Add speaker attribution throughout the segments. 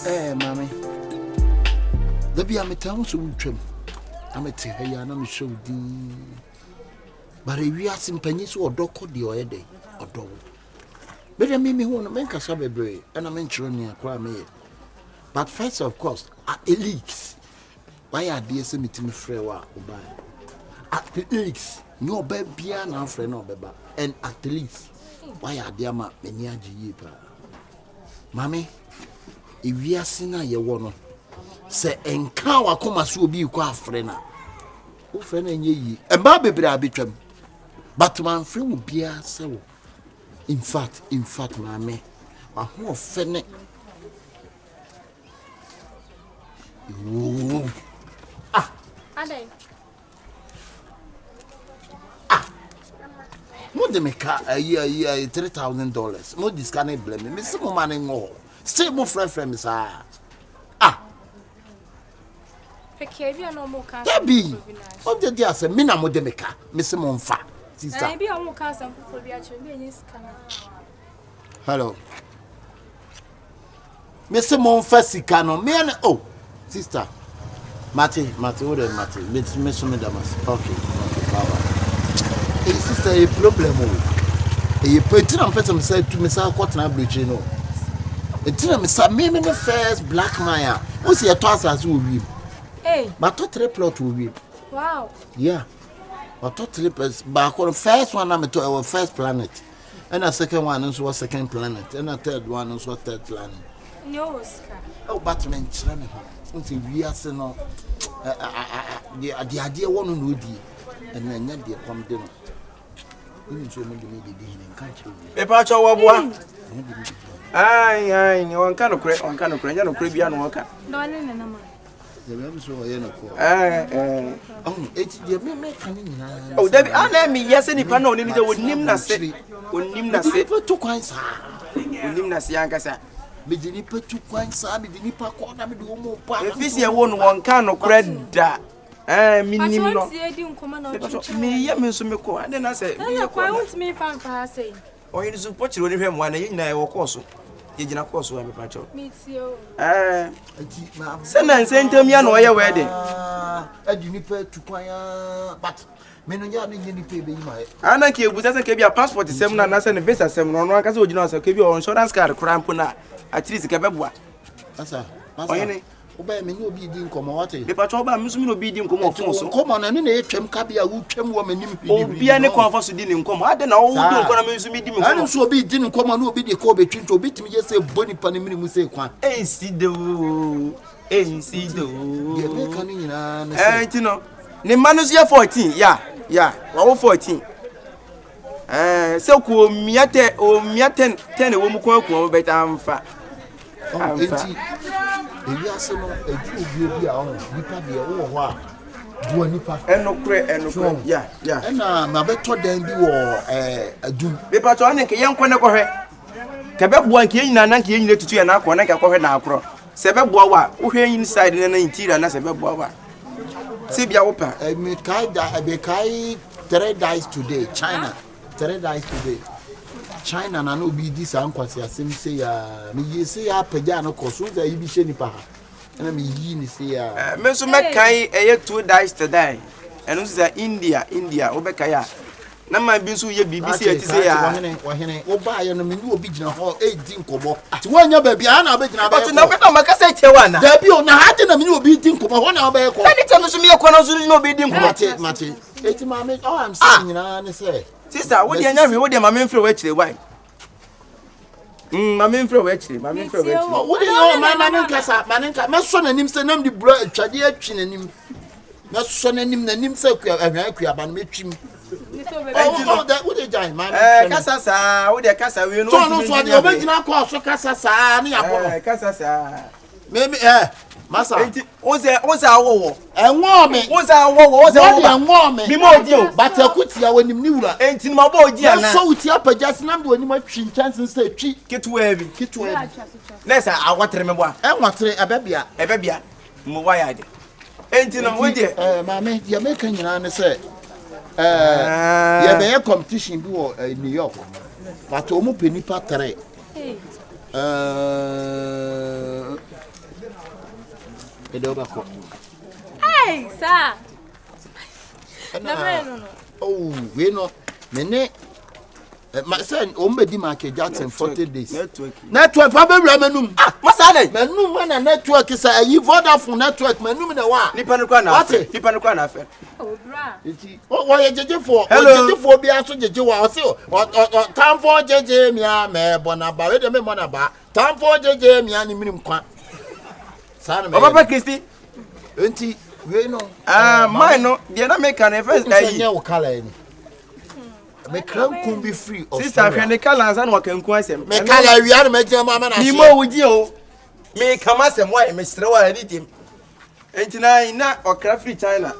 Speaker 1: Mammy. There be a town so trim. I'm a Tehaya, I'm so deep. But if you are some pennies or dog the other day, or dog. But I mean, me want to make a sabbath, and I'm ensuring you acquire me. But first, of course, at the leaks. Why are they sending me frewa or buy? At the leaks, no baby, no friend, no baby, and at the least, why are they my many jeepa? Mammy, if we are seeing a one, say, and cow, come as you be quite friend. Oh, friend, and ye, and Barbie Brabitram. But my friend will be a so. In fact, mammy, my whole friend. More than make a year $3,000. More this can blame me. Miss Money more. Stay more friend, Miss
Speaker 2: Pekavia no more car.
Speaker 1: Debbie, what did you say? Mina Modemica, Miss Monfa. Sister,
Speaker 2: I be a more car for the actual.
Speaker 1: hello. Miss Monfa Sicano, man. Oh, sister. Mate, what is Mate? Miss Damas. Okay, bye. Sister, a problem. A person person said to Miss Cotton Bridge, you know. A tina Miss Mimi the first black Maya. What's your toss as you will?
Speaker 2: Hey,
Speaker 1: But totally plot will be.
Speaker 2: wow.
Speaker 1: Yeah. But totally back on the first one, I'm to our first planet. And a second one is was second planet. And a third one is what third planet.
Speaker 2: No, Oscar.
Speaker 1: Oh, Batman, we are saying, the idea one on Woody. And then yet they come dinner.
Speaker 3: Epacho wabwa. Ai, ni wankano kure, nyano kure bia no waka.
Speaker 2: No, no.
Speaker 3: Oh, Debbie, I me yes any pano ni de wonim na se. Wonim na se.
Speaker 1: To kwansa.
Speaker 3: Wonim na se ankasa.
Speaker 1: Me de nipa tu kwansa, me de nipa ko na me de omo pa.
Speaker 3: Efisi e won wankano kure da. Minim no. Me ye me so me ko. Ade na se.
Speaker 2: Na kwa want me fan fa say.
Speaker 3: Oyin su pochiro ni hwem wana yin na e wo course. Ye gina course wa me pacho.
Speaker 2: Me tio.
Speaker 3: Se na nsentam ya no ye wedding.
Speaker 1: Adi nipa tu kwanya, but me no ya na ye nipa be yima.
Speaker 3: Ana ke ebusa se ke bia passport sem na se ne visa sem no no aka se ogina se ke bia insurance card krampo na at least ke beboa.
Speaker 1: Asa.
Speaker 3: Oyene
Speaker 1: Oba me ni obi di nkomo wate.
Speaker 3: Me pacho oba misumi no obi di nkomo ofun so.
Speaker 1: Nkomo na ne na etwem ka bia wo twem wo manim hwidi.
Speaker 3: Obi a ne konfa so di ne nkomo. Ade na wo di nkomo na misumi di nkomo.
Speaker 1: Ani so obi di nkomo na obi di ko betwinto obi timi je se boni pa ne mini mu se kwan.
Speaker 3: Ensido.
Speaker 1: Ye me kan nyina ne
Speaker 3: se. Tino. Ne manu so 14. Ya. Wa 14. Se ko miate 10 wo mu ko ko beta amfa.
Speaker 1: Enti ebi ase no edu obi a ho nipa de wo ho a duo nipa
Speaker 3: enokre ya
Speaker 1: na ma beto dan bi wo adum
Speaker 3: be pato ane ke yenko ne kohwe ke be bua nke nyina na nke nyina tutu ya na akọ na ke kohwe na akro se be bua wa wo hwe inside na interior na se be bua wa se bia wo pa
Speaker 1: me kai da be kai 3 days today China 3 days today China na no bi di sa nkwasi asem se ya me yi se ya pagya no koso za yi bi she nipa ha na me yi ni se ya
Speaker 3: me so mekai eye 2 days today enu se India wo be kai a na ma bi so ye BBC ati se ya
Speaker 1: wahene wo ba ye no me ni obi gina ho e di nkobo ti wanya ba bia na be gina ba
Speaker 3: na be ma ka se chewa na
Speaker 1: da bi o na ha de na me ni obi di nkobo ho na ba ye ko
Speaker 3: ani tanu so me ye ko na so ni obi di nkobo
Speaker 1: mate eti ma me all I'm saying na ne say
Speaker 3: sister, what do you know? What do you mama feel actually? Why? Mama feel actually. What do you
Speaker 1: know? Mama kasa, manenka. Me so nanim se nam di bro twade atwi nanim. Me so nanim nanim se ahwan ban me twim. Oh, that would die, man.
Speaker 3: Kasa sa, wo de kasa we no.
Speaker 1: So no so de obegina kwa so kasa sa na yabo.
Speaker 3: Kasa sa.
Speaker 1: Me Masa.
Speaker 3: Oze awowo.
Speaker 1: Enwo me.
Speaker 3: Oze awowo.
Speaker 1: Enwo me.
Speaker 3: Mi mo odi o.
Speaker 1: But akutia wanim ni wura.
Speaker 3: Enti ma bo odi ana.
Speaker 1: So uti apaja sinam de wanim atwi chance say twi.
Speaker 3: Ketuwa bi. Nesa awatere me bo a.
Speaker 1: Enwatere ebebia.
Speaker 3: Mo waya de. Enti no we de.
Speaker 1: Maame, ya make nyina ne say ya be competition bi wo New York. But omo penipa 3. e de obako
Speaker 2: Hey, sir. No.
Speaker 1: Oh, we no me my son Ombedi Market Jackson 40 days. Network probably menum.
Speaker 3: Ah, masale.
Speaker 1: Menum na network is a yi Vodafone network menum na wa.
Speaker 3: Nipa no kwa na afa. Nipa no kwa na afa.
Speaker 2: Oh, bra.
Speaker 1: What ye jeje for? Jeje for bi aso jeje wa o se o time for jeje mia me bona ba we de me bona ba. Time for jeje mia ni minim kwa. Sana me.
Speaker 3: Papa Christy.
Speaker 1: Enti we no.
Speaker 3: Mine no, dey na make an first
Speaker 1: day. Nye o kala ni. Me can be free of
Speaker 3: sister hwene kala ansa na wakanku asem
Speaker 1: me kala wia na me jema ma na
Speaker 3: ni mo wuji o me kama asem wa me sere wa editim entina na okra free China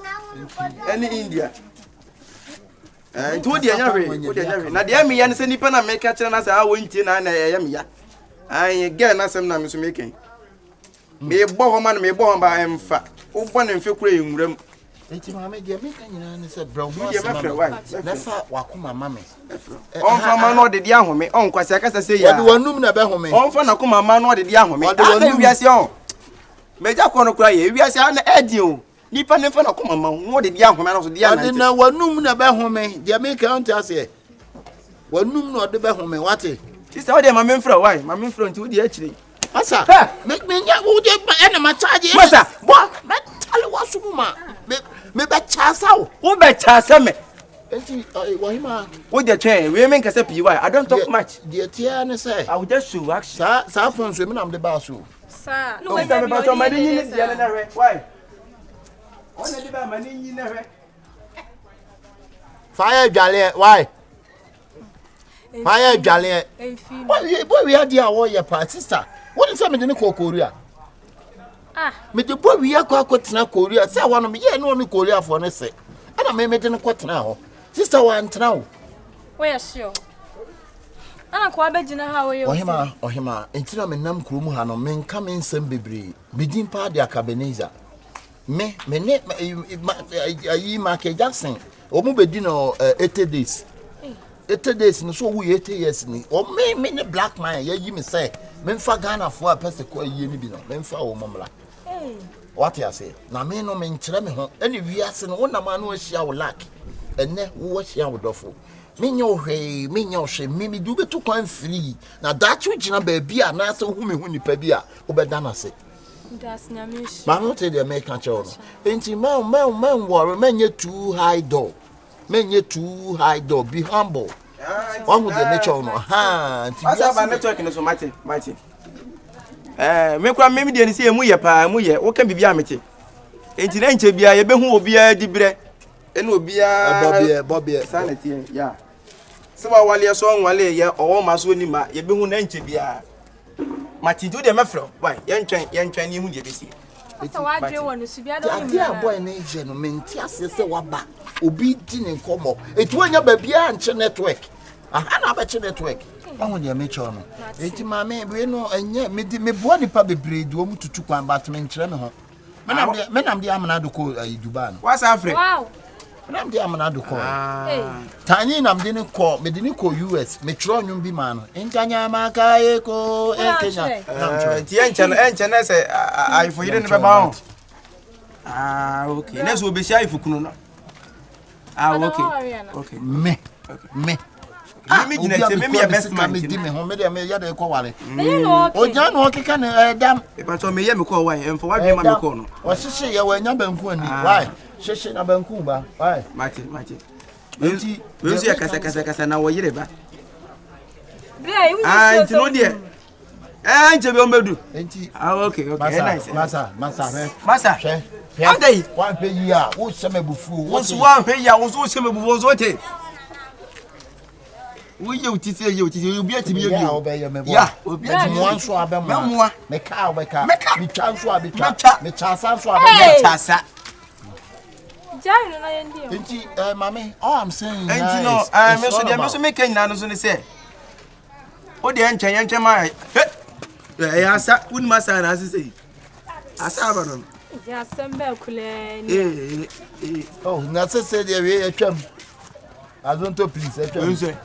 Speaker 3: any India ntu de anya hwe na de me ya ne se nipa na me ka kire na sa awo ntie na ya me ya an ge na asem na me so me ken me bo ho ma na me bo ho ba emfa wo bo na mfe kura enwuram
Speaker 1: enti mama dia me kan nyina ne se bra wo
Speaker 3: na
Speaker 1: fa wakoma mama
Speaker 3: on fa ma no de dia home on kwase akasa se ya
Speaker 1: de wanum na be home
Speaker 3: on fa na koma ma no de dia home na wiase on meja ko no kura ye wiase na edi o nipa ne fa na koma ma no de dia home na so dia na
Speaker 1: na wanum na be home dia me kan ase wanum no de be home wate
Speaker 3: sister o de ma me mfra why ma me mfra nti o de akire
Speaker 1: asa me nya wo de na ma charge
Speaker 3: masa
Speaker 1: bo me tale wasuma me be chasa
Speaker 3: wo be chasa me
Speaker 1: enti wahima
Speaker 3: wo de twen we men kase pi why I don't talk much
Speaker 1: the tia ne say
Speaker 3: I will just show action
Speaker 1: sa phone so me na me ba so
Speaker 2: Sir,
Speaker 3: no we be to ma ni ni dia na hwe why ona di ba ma ni na hwe
Speaker 1: fire dwale why fire dwale boy we had your warrior pa sister what is me de Korea me de boy we akotena Korea say one me ye no Korea for ne say ana me de kotena ho sister wa ntena ho
Speaker 2: we sure ana kwa begina ha we
Speaker 1: ohima entina me nam kuro mu ha no me nka me nsem bebre bidin pa de Akabenezer me ne ayi Michael Jackson o mu bedi no 80 days 80 days no so we 80 years ni o me ne black man ya yi me say me mfa Ghana fo a pese ko ayi ni bi no me mfa wo momla what you say na me no me nkyere me ho ene wiase no wona ma no ahia wo lack ene wo ahia wo dofo me nyo hwe me du betu kwan free na dachi ugina ba bia na se hu me hu nipa bia wo be dana se
Speaker 2: das nyamish
Speaker 1: ma no te de make an chono enti man worry menye too high door be humble one with the nature no ha enti
Speaker 3: asa ba network no so mate me kwa me de ni se emu ye pa emu ye wo kan bibia mete enti na nche bia ye be hu obia dibre ene obia
Speaker 1: bobie
Speaker 3: sanity ya se wa wale so nwale ye owo ma so ni ma ye be hu na nche bia mate do de mefro why ye ntwen ni hu de besi
Speaker 2: asa wa dwe wonu su bia do ni
Speaker 1: ma boy na je no menti ase se waba obi di ne nkomo etu anya ba bia nche network aha na ba che network ahu de me cho no enti ma me we no anya me bo nipa bebre do mu tutu kwan bat me nkyere me ho menam de amana do ko Dubai no
Speaker 3: what's Africa
Speaker 2: wow
Speaker 1: menam de amana do ko tani nam de ne ko me de ne ko US me tro nwum bi ma no entanya ma Kyekyeku Kenya
Speaker 3: ti enche na se ai fo yire ne be ba ho okay na so be sha ifukunu no okay
Speaker 1: me
Speaker 3: me gina te me best man
Speaker 1: me di me ho me de me ya de ko ware
Speaker 2: o
Speaker 1: ja no kika ne dam
Speaker 3: e pa to me ye me ko why em for why be ma me ko no
Speaker 1: o sisi ye wa nya banku ani why sisi na banku ba why
Speaker 3: mate enti we so ya kasa na wo yire ba
Speaker 2: bia you
Speaker 3: enti no de nche be o medu
Speaker 1: enti
Speaker 3: okay nice
Speaker 1: masa
Speaker 3: how dey
Speaker 1: one pay ya wo semebufu
Speaker 3: wo so one pay ya wo so semebufu wo so te we you titi you be ati be
Speaker 1: ya obi ati mo anso abema me ka obeka me chanso abetwa me chasa so abema
Speaker 3: chasa
Speaker 2: jai no na yendi
Speaker 1: enti mama all I'm saying
Speaker 3: enti no me so make na no so ne say o de enchen ma ya asa un masa na say asa ba no
Speaker 2: ya sembe kuleni
Speaker 1: oh na say de we atwam azonto please atwam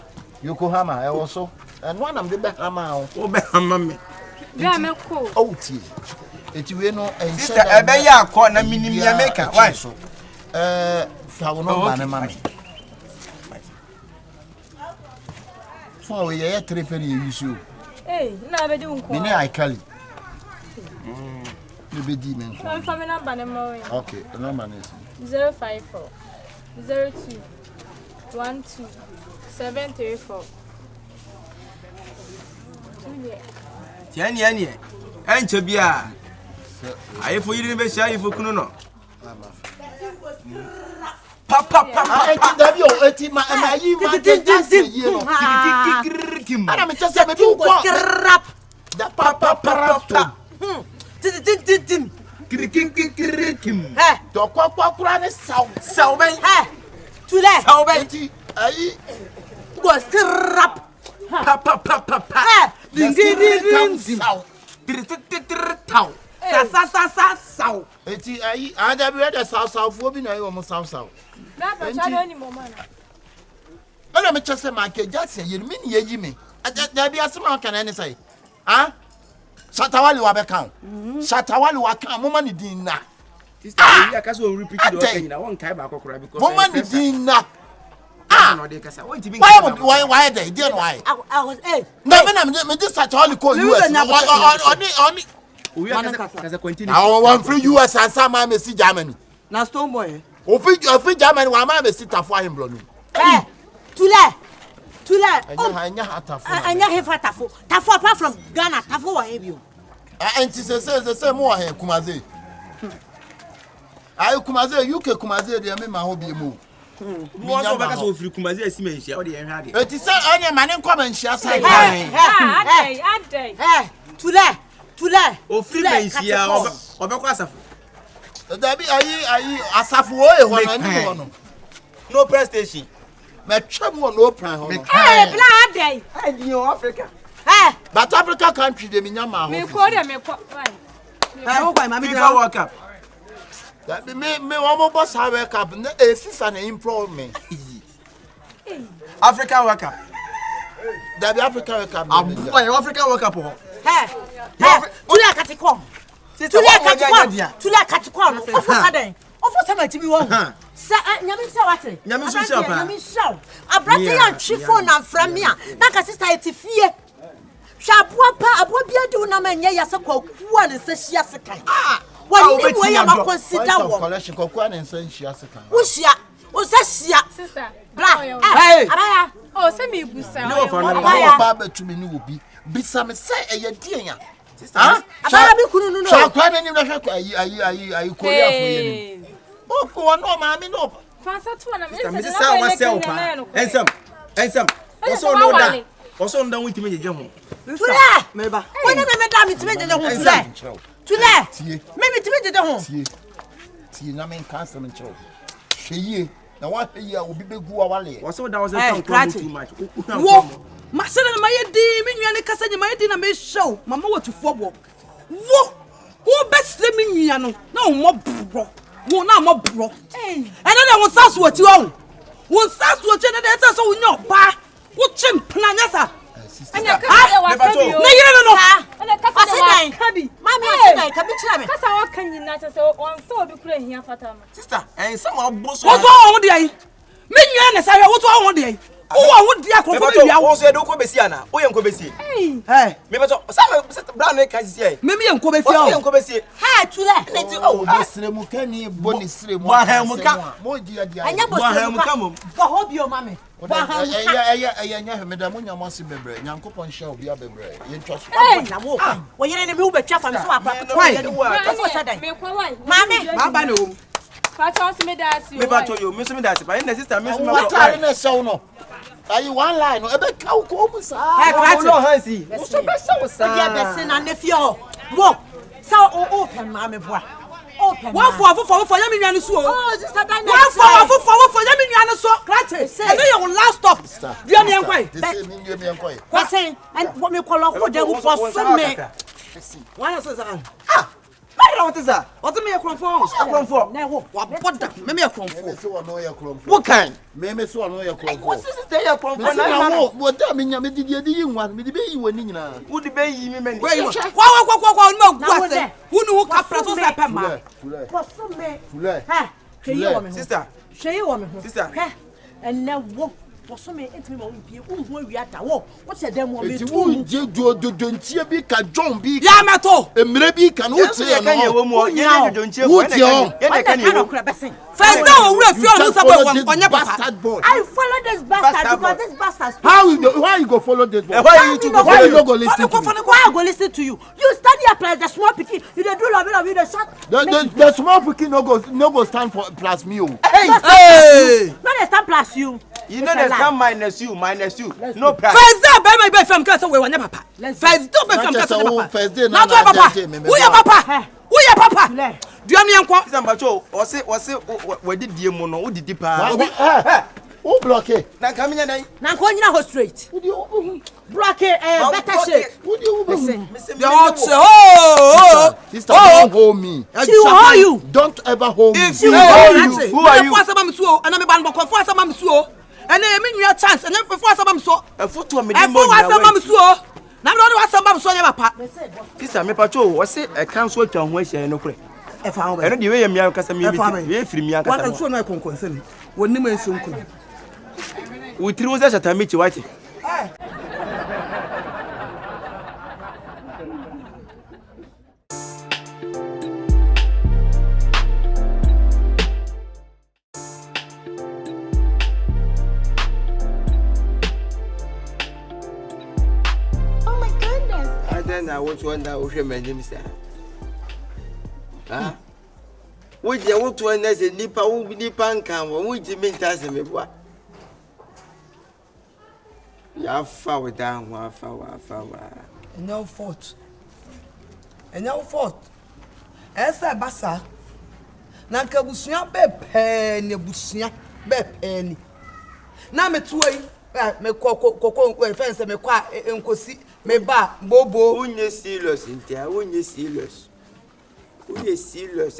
Speaker 1: Yokohama e woso and one am the Bahama
Speaker 3: o Bahama me
Speaker 2: bia me ko
Speaker 1: outi Eti we no
Speaker 3: sister ebe ya akọ na minim ya maker why
Speaker 1: fa wo no ba ne mama fa wo ye 3 penny yusu
Speaker 2: na be di unko
Speaker 1: me ne aikali me be di men ko
Speaker 2: fa me number ne mo
Speaker 1: okay the number is
Speaker 2: 054 02 12 734
Speaker 3: tiani enche bia ayefo yiri be sha ayefo kunu no papa
Speaker 1: eti dabi o eti ma yi ma yi no
Speaker 3: kim
Speaker 1: ana me chese me du ko da papa
Speaker 3: tim kim
Speaker 1: to kwa kura ne saw
Speaker 3: ben
Speaker 4: tule
Speaker 3: saw ben
Speaker 1: eti ayi
Speaker 4: go scrap
Speaker 3: papa
Speaker 1: ding saw
Speaker 3: taw
Speaker 4: saw
Speaker 1: eti ayi ada bi da saw fo bi na yi o mo saw
Speaker 2: na ba cha do ni mo mana
Speaker 1: ana me chese ma ke Jackson ye mi ni yi me da bi asema kan ne sai ah Shatawali wa bekan Shatawali wa kan mo ma ni din na
Speaker 3: sister we akaso o repeat do okay na won kai ba kokora because
Speaker 1: mo ma ni din na
Speaker 3: no dey kasa won ti bi
Speaker 1: why dey no why
Speaker 4: I was
Speaker 1: na me just Shatawali call US oni
Speaker 3: we kasa continue
Speaker 1: I want free US and some ma me si Germany
Speaker 4: na stone boy
Speaker 1: ofi Germany wa ma me si tafo ahembro no
Speaker 4: tule
Speaker 1: anya hatafo
Speaker 4: anya hefa tafo apart from Ghana tafo wa hebio
Speaker 1: anti se mo he kumaze ayi kumaze UK kumaze de me ma ho bi mu
Speaker 3: mo so ba ka so free kumaze asima nhia o de enhwa de
Speaker 1: eti se onye mane nkoma nhia sai
Speaker 2: adai
Speaker 4: tule
Speaker 3: o free menhia obekwa asafo
Speaker 1: dabi ayi asafo o e ho na ni ho no
Speaker 3: no prestation
Speaker 1: me twam wo no plan ho no
Speaker 2: bla adai
Speaker 3: di o Africa
Speaker 1: but Africa country de minyama ho
Speaker 2: me ko de me ko
Speaker 4: wo kwa mama
Speaker 3: FIFA World Cup
Speaker 1: dabi me wo mo boss World Cup na e sisa na improve me
Speaker 3: African World Cup
Speaker 1: dabi Africa World Cup
Speaker 3: African World Cup ho
Speaker 4: tule katikon tule katikon ofo ma tibi wo sa nyame sha wate
Speaker 3: nyame sha
Speaker 4: abrate ya Shifo na framia na ka sister etifie hwa aboa bia de una ma nya yase kwakuwa ne se hia sekan wani wo ya ma consider wo
Speaker 1: collection kwakuwa ne se hia sekan
Speaker 4: wo hia o se hia
Speaker 2: sister
Speaker 4: bra
Speaker 2: abaya oh se me busa
Speaker 1: ba betumi ni obi bisa me se eye dienya sister
Speaker 4: abaya bi kunu no
Speaker 1: so kwa ne nim na hwa ayi korea fo ye ni o ko no ma mi no
Speaker 2: fansa to na me
Speaker 3: se sa wa sell pa ensam oso nda won timi jeje ho
Speaker 4: tule meba wona me da mi timi jeje ho tule me timi jeje ho
Speaker 1: tie na men cancel men chow hweye na wa hweye a obi begu awale
Speaker 3: oso da was too much
Speaker 4: wo masere na mayedi mi nua ne kasa nya mayedi na me show mama watufo bo wo besre mi nua no na wo mo bro wo na mo bro ene na wo sasu oti wo sasu oti na de so wo nya oba wo chimpna nya sa
Speaker 2: anya ka wa kabi
Speaker 4: na yire no
Speaker 2: anya ka wa kabi
Speaker 4: mami asidan ka bi kira me
Speaker 2: kasa wa kan nyina cha se on so obi kura hia fata ma
Speaker 3: sister ensam aboso
Speaker 4: wo so wo de ai me nua ne sa wo so wo de ai wo de akofo be bia
Speaker 3: wo so e do ko besi ana wo ye nko besi me beto sam bra no ka sisi ai
Speaker 4: me ye nko besi
Speaker 3: o ye nko besi
Speaker 4: tule
Speaker 1: ne ti o besre mu kani boni sre mu mo di adi
Speaker 4: anya bo
Speaker 3: mo
Speaker 4: bo hobio mami
Speaker 1: aya nya me da mo nya mo se bebre nyankopon hia obi abebre ye ntwa so
Speaker 4: na wo yere ne me wo betwa fam so apra ka so sadan
Speaker 2: me kwa wai
Speaker 4: mami
Speaker 3: baba na wo
Speaker 2: Pato se me da si.
Speaker 3: Me pato yo, me so me da si. Pa na sister me so me.
Speaker 1: What are na show no? Ayi one line no, e be ka ko mu sa.
Speaker 3: No hansi. Wo so be show sa.
Speaker 4: Dia be se na ne fie ho. Wo. Sa open ma me boa. Open. Wa fo ya me nua no so. Oh, sister Dan. Wa fo ya me nua no so. Krate. E be your last stop. Dia me enkwai.
Speaker 1: This me nua me enkwai.
Speaker 4: Kwase, and what me call ko de wo so me. Why so sa?
Speaker 3: what is that?
Speaker 4: What me a cromfo?
Speaker 3: Cromfo.
Speaker 4: Na wo wa boda. Me a cromfo.
Speaker 1: So no ya cromfo.
Speaker 3: What kind?
Speaker 1: Me so no ya cromfo.
Speaker 3: What is it ya cromfo?
Speaker 1: Na wo what da me nya me di yi nwa me di be yi wani nyina.
Speaker 3: Wo di be yi me mani.
Speaker 4: Kwa no gu ase. Hu no ka prato se pema.
Speaker 2: Koso me.
Speaker 1: Fule.
Speaker 2: Ha. Hweye wo me ho.
Speaker 3: Sister.
Speaker 2: Hweye wo me ho.
Speaker 3: Sister.
Speaker 2: Ha. Enne wo. Koso me entimi ma wo bie. Wo hu awiata wo. Wo che dem wo me
Speaker 1: Eti
Speaker 2: tu.
Speaker 1: wo je do ntie bi ka John bi.
Speaker 4: Ya meto.
Speaker 1: Emre bi ka no tie no.
Speaker 3: Ye wo mu ye na do ntie
Speaker 1: Wo
Speaker 3: fo
Speaker 1: tie o.
Speaker 3: ye na kan ye wo.
Speaker 4: First day we feel no say onye papa.
Speaker 1: Bastard boy.
Speaker 2: I follow this bastard because this bastard.
Speaker 1: Why you go follow this boy?
Speaker 3: Why you to go
Speaker 1: Why you
Speaker 3: follow?
Speaker 1: no go listen to me?
Speaker 2: Why I go listen to you? You stand here plus the small pikin. You dey do love you dey shut.
Speaker 1: The small pikin no go stand for plus me.
Speaker 4: Hey!
Speaker 2: No dey stand plus you.
Speaker 3: You know there's some minus you. No price.
Speaker 4: First day be my fam can say we wanya papa. First day be fam can say papa.
Speaker 1: First day
Speaker 4: na papa. Who your papa? Who your papa? Duane enko.
Speaker 3: Sister Mbacho, o se we didie mu no, wo didi pa.
Speaker 1: Who block it?
Speaker 3: Na kamenya dai.
Speaker 2: Na ko nyina ho straight. Block it better shape.
Speaker 1: Who do you
Speaker 2: Listen.
Speaker 1: Sister, don't hold me.
Speaker 2: She will hold you.
Speaker 1: Don't ever hold me.
Speaker 3: If you hold you, who are you?
Speaker 4: For asama msuo, ana me ban boko for asama msuo. Ene me nwa chance, ene for asama msuo.
Speaker 3: Foto me
Speaker 4: E for asama msuo. Na me do asama msuo nya papa.
Speaker 3: Sister me pacho, wo se e cancel twa ho ahia no kure.
Speaker 4: E fa ho.
Speaker 3: Eno de we yam ya kasa me mi. We firi mi
Speaker 4: Wa
Speaker 3: akasa.
Speaker 4: nsuo na konkonse ni. Woni ma nsuo nkuru.
Speaker 3: We tiri wo se shata me chi wati. Then I want to wonder what my name is. Ah, what you want to wonder is a nipper who be nipping come, which means as a me. Ya fall down, wa fall.
Speaker 4: No fault. And no fault. Esa basa. Na nka busua be pe ne busua be pe ni. Na me tuoi, me kokko fence me kwa enkosi. Me ba bobo
Speaker 3: Unye serious ntia unye serious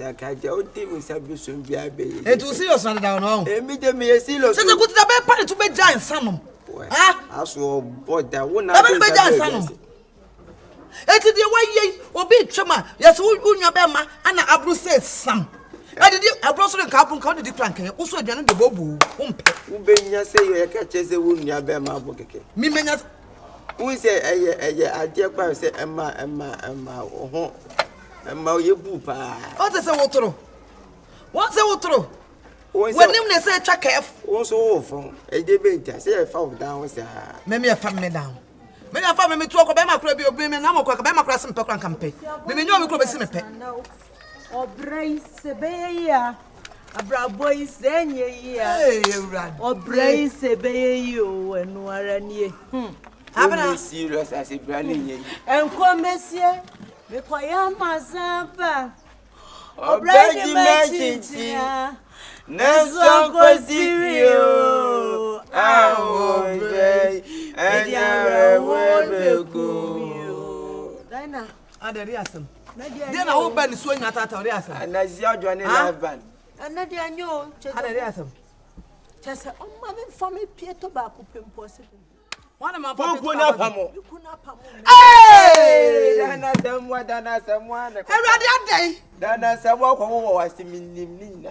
Speaker 3: akaja o timi sabi so bia be
Speaker 4: etu serious na down no
Speaker 3: me de me serious
Speaker 4: se ku ti da be pa to be giant sanom
Speaker 3: ah aso border wona
Speaker 4: be giant sanom eti de waye obi twema yes unwa be ma ana abru say sam adi di abru so nka abru nka de plank wo so aduane de bobo wo mpe
Speaker 3: wo be nya say yo ka chese wo nua be ma abo keke
Speaker 4: mi menya
Speaker 3: wo say eye ade kwa say emma ho emma ye bu pa
Speaker 4: o te say wotoro wenim ne say twa kef
Speaker 3: wo so wo fon e de be ntia say e fa wo down say
Speaker 4: me fa me down me na fa me tu ko be makura bi obi me na mo ko be makura sim pe kran kampe me nyo me ko be sim pe
Speaker 2: Obrai sebeya abrabo isenye ya
Speaker 4: ewrad
Speaker 2: obrai sebeya o enu ara nie
Speaker 4: abana
Speaker 3: serious as a brand nye
Speaker 2: enko mesie me koya mazaba
Speaker 3: obrai di machinti neso kosirio obrai enya webeku
Speaker 2: Dina
Speaker 4: adere asem dia na wo ban so nya tata ore asem
Speaker 3: anazia odwane live band
Speaker 2: anadi anyo
Speaker 4: adere asem
Speaker 2: chese o ma me fami pieto ba ko pempo se
Speaker 4: wana ma
Speaker 3: Poku na pamo. Dana samwa na.
Speaker 4: Ewrade adai.
Speaker 3: Dana samwa kwa wo wasimi nimnina.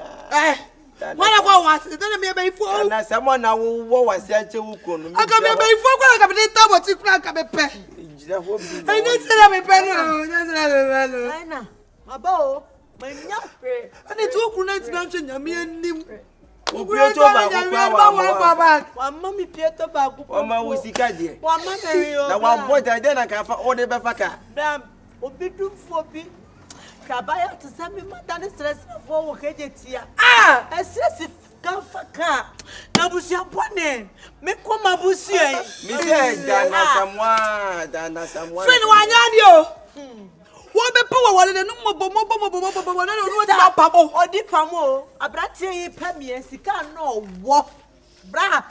Speaker 4: Wana kwa wasi, dana me be fo.
Speaker 3: Dana samwa na wo wasi ache wuko no.
Speaker 4: Aka me be fo kwa ka be tabo ti kura ka be pe.
Speaker 3: Jira ho bi.
Speaker 4: Ai ne sira me pe no, ne sira me pe no.
Speaker 2: Ai na. Mabo, manya pe.
Speaker 4: Ani tu ku na ti na nche nyame anim.
Speaker 3: Pieto ba kwa
Speaker 2: wa mami pieto ba ku.
Speaker 3: O ma wusika de.
Speaker 2: Wa mami yo.
Speaker 3: Na wa bota de na ka fa o de be fa ka.
Speaker 2: Bam, obi dum fo bi. Kabaya to send me madam stress for wo keje tia. Ah, stress ka fa ka. Na busia bone. Me ko mabusia.
Speaker 3: Mi se dana samwa.
Speaker 4: Friend wa nyadi o. Wo be pa wo wale no mo na no ti ba pa bo.
Speaker 2: Odi pamo, abratie yi pa mi sika no wo. Bra.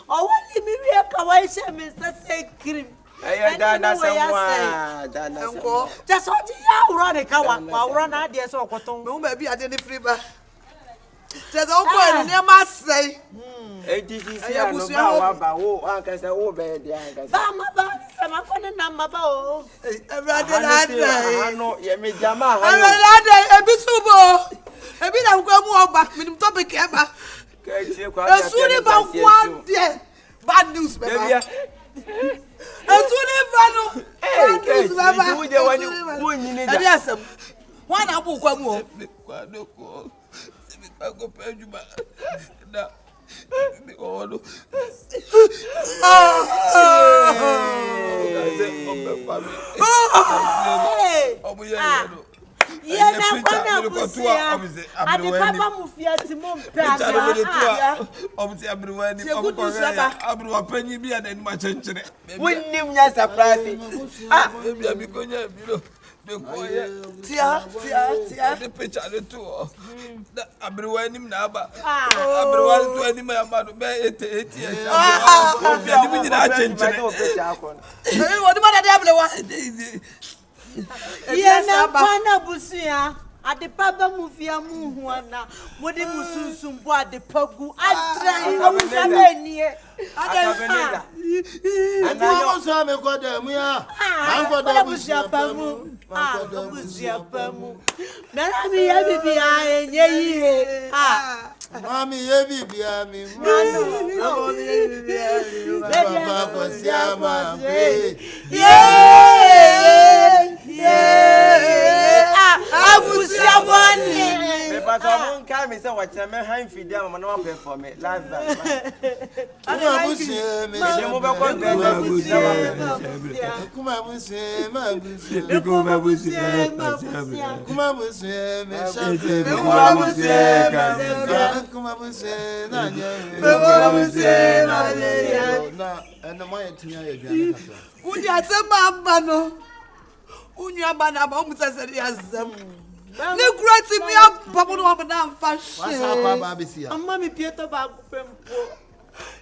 Speaker 2: O wali mi wi ka wa she mi se cream.
Speaker 3: Aya dada semwa. Dada semwa.
Speaker 2: Just what you run a car. I'll run out there so cotton.
Speaker 4: No, maybe I didn't free back. Just all going near my say.
Speaker 3: ATC, I was about Uncle say, oh, bed, the Uncle.
Speaker 2: I'm a number.
Speaker 3: I know, Yemi Jama.
Speaker 4: I be so I mean, I'm going to back with him topic ever. As soon as about 1 day, bad news, baby. As soon as bad news, baby. Yes, one apple come home. I go pay you back.
Speaker 2: Yeah, na kwana kusia. Ade papa mufia timom pa.
Speaker 5: Obti abruwani obkoya abruwa panyi bi ade ma chenchere.
Speaker 3: Wonnim nya surprise.
Speaker 5: Baby abikonya biro.
Speaker 4: Tia.
Speaker 5: The picture the two. Abruwani na aba. Abruwani to ani ma ma do be 88 years. Obi ani bi na chenchere.
Speaker 4: What the man dey ablewa?
Speaker 2: Yeah, na kwana busia. Ade papa mufia muhuana. Modi musunsumbo ade pagu. Adra amusabe nie.
Speaker 3: Akabenezer.
Speaker 1: Anayo so me koda mu ya. Ankoda
Speaker 2: busia pamu. Busia pamu. Na mi ya bibia enye yihe.
Speaker 1: Mami ye bibia mi. Baba kosia ma pe.
Speaker 2: Abusia boni.
Speaker 3: Me pato mon ka me say watch me han fidi am na wan perform live band.
Speaker 1: Kuma busia me.
Speaker 3: Me mo be kon be
Speaker 1: Kuma busia ma busia.
Speaker 5: Kuma busia
Speaker 1: Kuma busia me.
Speaker 3: Kuma busia
Speaker 1: Kuma busia na nya.
Speaker 3: Kuma busia na nya.
Speaker 1: Na ena mo yetia ye gyan kakra.
Speaker 4: Unya sema mbano. Unya bana ba umutsaseri azam. Ne kurati mi apamo no amana mfashe.
Speaker 1: Wasa kwa ba besia.
Speaker 2: Amma mi pieto ba kupempo.